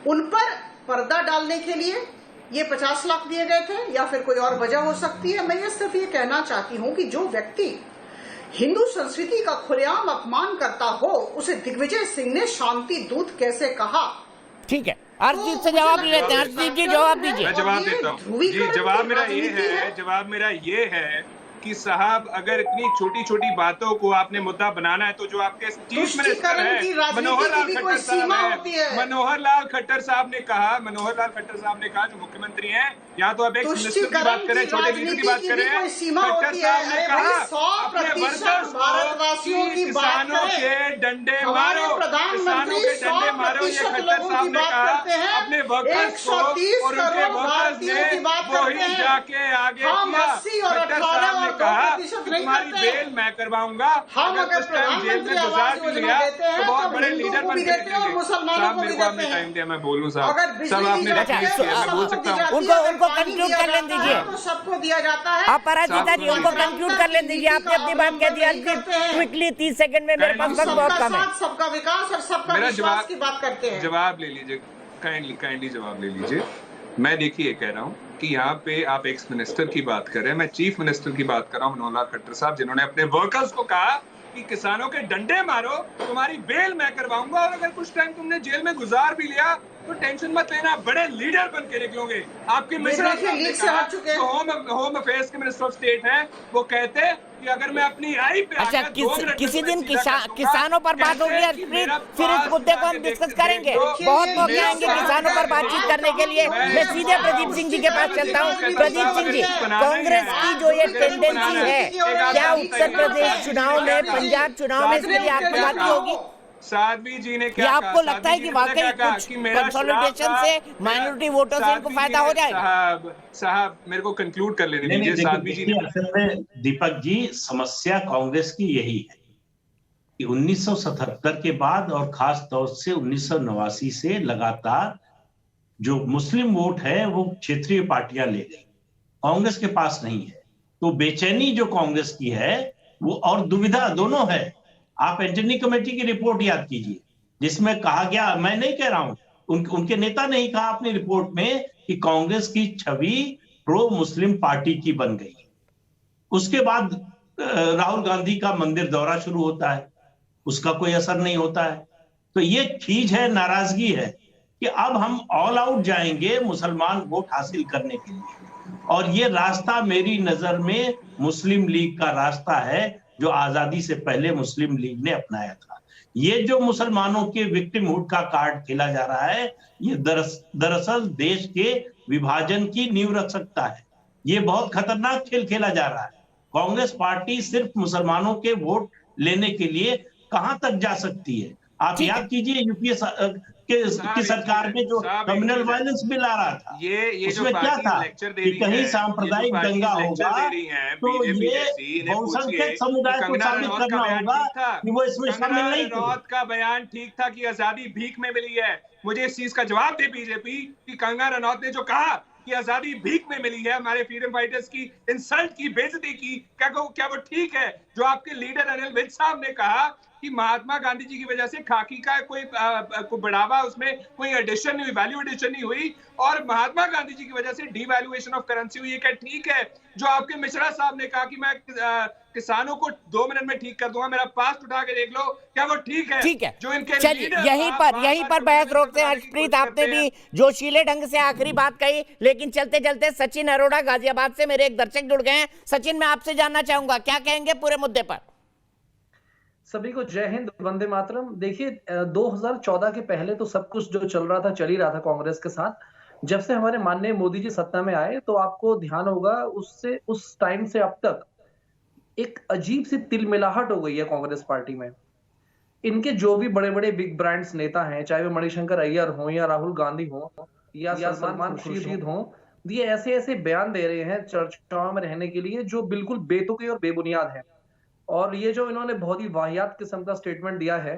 उन पर पर्दा डालने के लिए ये 50 लाख दिए गए थे या फिर कोई और वजह हो सकती है। मैं ये सिर्फ ये कहना चाहती हूँ कि जो व्यक्ति हिंदू संस्कृति का खुलेआम अपमान करता हो उसे दिग्विजय सिंह ने शांति दूत कैसे कहा? ठीक है, अर्शदीप से जवाब लेते हैं। अर्शदीप जी जवाब दीजिए। मैं जवाब देता हूँ जी। जवाब मेरा ये है कि साहब अगर इतनी छोटी छोटी बातों को आपने मुद्दा बनाना है तो जो आपके चीफ मिनिस्टर है मनोहर लाल खट्टर साहब ने कहा जो मुख्यमंत्री हैं, या तो आप एक मिनिस्टर की बात करें, छोटे लीडर की बात करें, खट्टर साहब ने कहा अपने वर्कर्स को किसानों के डंडे मारो, किसानों के डंडे मारो। ये खट्टर साहब ने कहा अपने वर्कर्स को और उनके वर्कर्स ने वही जाके आगे किया। खट्टर साहब ने कहा कि तुम्हारी बेल मैं करवाऊंगा, अगर कुछ टाइम जेल में गुजार भी लिया तो बहुत बड़े लीडर बन के निकलेंगे। साहब मेरे को आपने टाइम दिया, मैं बोलूं साहब आपने मैं बोल सकता हूँ। उनको कंक्लूड कर लेने दीजिए, सबको दिया जाता है। आप पराजिता जी उनको कंक्लूड कर लेने दीजिए, आपने अपनी बात कह दी। क्विकली 30 सेकंड में, मेरे पास वक्त बहुत कम है। सबका विकास और सबका विश्वास की बात करते हैं। जवाब ले लीजिए, काइंडली जवाब ले लीजिए। मैं देखिए कह रहा हूँ कि यहाँ पे आप एक्स मिनिस्टर की बात कर रहे हैं, मैं चीफ मिनिस्टर की बात कर रहा हूँ, मनोहर लाल खट्टर साहब, जिन्होंने अपने वर्कर्स को कहा कि किसानों के डंडे मारो, तुम्हारी बेल मैं करवाऊंगा, और अगर कुछ टाइम तुमने जेल में गुजार भी लिया तो टेंशन मत लेना, बड़े लीडर बन के निकलोगे। आपके मिश्रा साहब ने कहा तो होम अफेयर्स के मिनिस्टर ऑफ स्टेट हैं, वो कहते हैं कि अगर मैं अपनी आई पे अच्छा किसी दिन किसानों पर बात होगी हरप्रीत, फिर इस मुद्दे को हम डिस्कस करेंगे। बहुत मौके आएंगे किसानों पर बातचीत करने के लिए। मैं सीधे प्रदीप सिंह जी के पास चलता हूँ। प्रदीप सिंह जी, कांग्रेस की जो ये टेंडेंसी है, क्या उत्तर प्रदेश चुनाव में, पंजाब चुनाव में इसके लिए आत्मघाती होगी? साध्वी जी ने क्या आपको लगता है कि वाकई कुछ कंसोलिडेशन से माइनॉरिटी वोटर्स से इनको फायदा हो जाएगा? साहब मेरे को कंक्लूड कर लेने दीजिए। साध्वी जी ने, दीपक जी, समस्या कांग्रेस की यही है कि 1977 के बाद और खास तौर से 1989 से लगातार जो मुस्लिम वोट है वो क्षेत्रीय पार्टियां ले गई, कांग्रेस के पास नहीं है। तो बेचैनी जो कांग्रेस की है वो और दुविधा दोनों है। आप एंटनी कमेटी की रिपोर्ट याद कीजिए, जिसमें कहा गया, मैं नहीं कह रहा हूं, उनके नेता ने ही कहा अपनी रिपोर्ट में कि कांग्रेस की छवि प्रो मुस्लिम पार्टी की बन गई। उसके बाद राहुल गांधी का मंदिर दौरा शुरू होता है, उसका कोई असर नहीं होता है। तो ये खींच है, नाराजगी है कि अब हम ऑल आउट जाएंगे मुसलमान वोट हासिल करने के लिए, और ये रास्ता मेरी नजर में मुस्लिम लीग का रास्ता है जो आजादी से पहले मुस्लिम लीग ने अपनाया था। ये जो मुसलमानों के विक्टिमहुड का कार्ड खेला जा रहा है, ये दरअसल देश के विभाजन की नींव रख सकता है। ये बहुत खतरनाक खेल खेला जा रहा है। कांग्रेस पार्टी सिर्फ मुसलमानों के वोट लेने के लिए कहां तक जा सकती है? आप याद कीजिए यूपीए की सरकार में जो कम्युनल वायलेंस बिल आ रहा था, ये उसमें क्या था कि कहीं सांप्रदायिक दंगा होगा तो ये बहुसंख्यक समुदाय को साबित करना होगा कि वो इसमें शामिल नहीं थे। रनौत का बयान ठीक था कि आजादी भीख में मिली है। मुझे इस चीज का जवाब दे बीजेपी कि कंगना रनौत ने जो कहा कि आजादी भीख में मिली है, हमारे फ्रीडम फाइटर्स की इंसल्ट की, बेइज्जती की, क्या वो ठीक है? जो आपके लीडर अनिल विज साहब ने कहा कि महात्मा गांधी जी की वजह से खाकी का कोई बढ़ावा, उसमें कोई एडिशन नहीं हुई, वैल्यू एडिशन नहीं हुई, और महात्मा गांधी जी की वजह से डीवैल्यूएशन ऑफ करेंसी हुई, क्या ठीक है? जो आपके मिश्रा साहब ने कहा कि मैं किसानों को 2 मिनट में ठीक कर दूंगा, मेरा पास्ट उठा के देख लो, क्या वो ठीक है? ठीक है, जो इनके चलिए यहीं पर बहस रोकते हैं। हर्षप्रीत, आपने भी जोशीले ढंग से आखिरी बात कही, लेकिन चलते चलते सचिन अरोड़ा गाजियाबाद से मेरे एक दर्शक जुड़ गए हैं। सचिन, मैं आपसे जानना चाहूंगा, क्या कहेंगे पूरे मुद्दे पर? सभी को जय हिंद, वंदे मातरम। देखिए, 2014 के पहले तो सब कुछ जो चल रहा था चल ही रहा था कांग्रेस के साथ। जब से हमारे माननीय मोदी जी सत्ता में आए तो आपको ध्यान होगा उससे उस टाइम से अब तक एक अजीब सी तिलमिलाहट हो गई है कांग्रेस पार्टी में। इनके जो भी बड़े बड़े बिग ब्रांड्स नेता हैं, चाहे वो मणिशंकर अय्यर हो या राहुल गांधी हो या सलमान खुर्शीद हो, ये ऐसे ऐसे बयान दे रहे हैं चर्चाओं में रहने के लिए जो बिल्कुल बेतुके और बेबुनियाद है। और ये जो इन्होंने बहुत ही वाहियात किस्म का स्टेटमेंट दिया है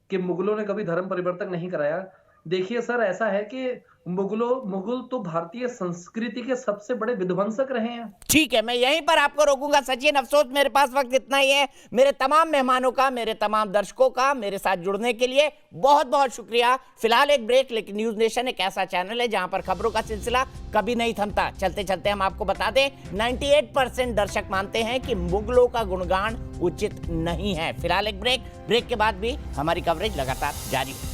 कि मुगलों ने कभी धर्म परिवर्तन नहीं कराया। देखिए सर, ऐसा है कि मुगल तो भारतीय संस्कृति के सबसे बड़े विध्वंसक रहे हैं। ठीक है, मैं यहीं पर आपको रोकूंगा सचिन। अफसोस मेरे पास वक्त इतना ही है। मेरे तमाम मेहमानों का, मेरे तमाम दर्शकों का मेरे साथ जुड़ने के लिए बहुत बहुत शुक्रिया। फिलहाल एक ब्रेक, लेकिन न्यूज नेशन एक ऐसा चैनल है जहां पर खबरों का सिलसिला कभी नहीं थमता। चलते चलते हम आपको बता दें, 98% दर्शक मानते हैं कि मुगलों का गुणगान उचित नहीं है। फिलहाल एक ब्रेक के बाद भी हमारी कवरेज लगातार जारी है।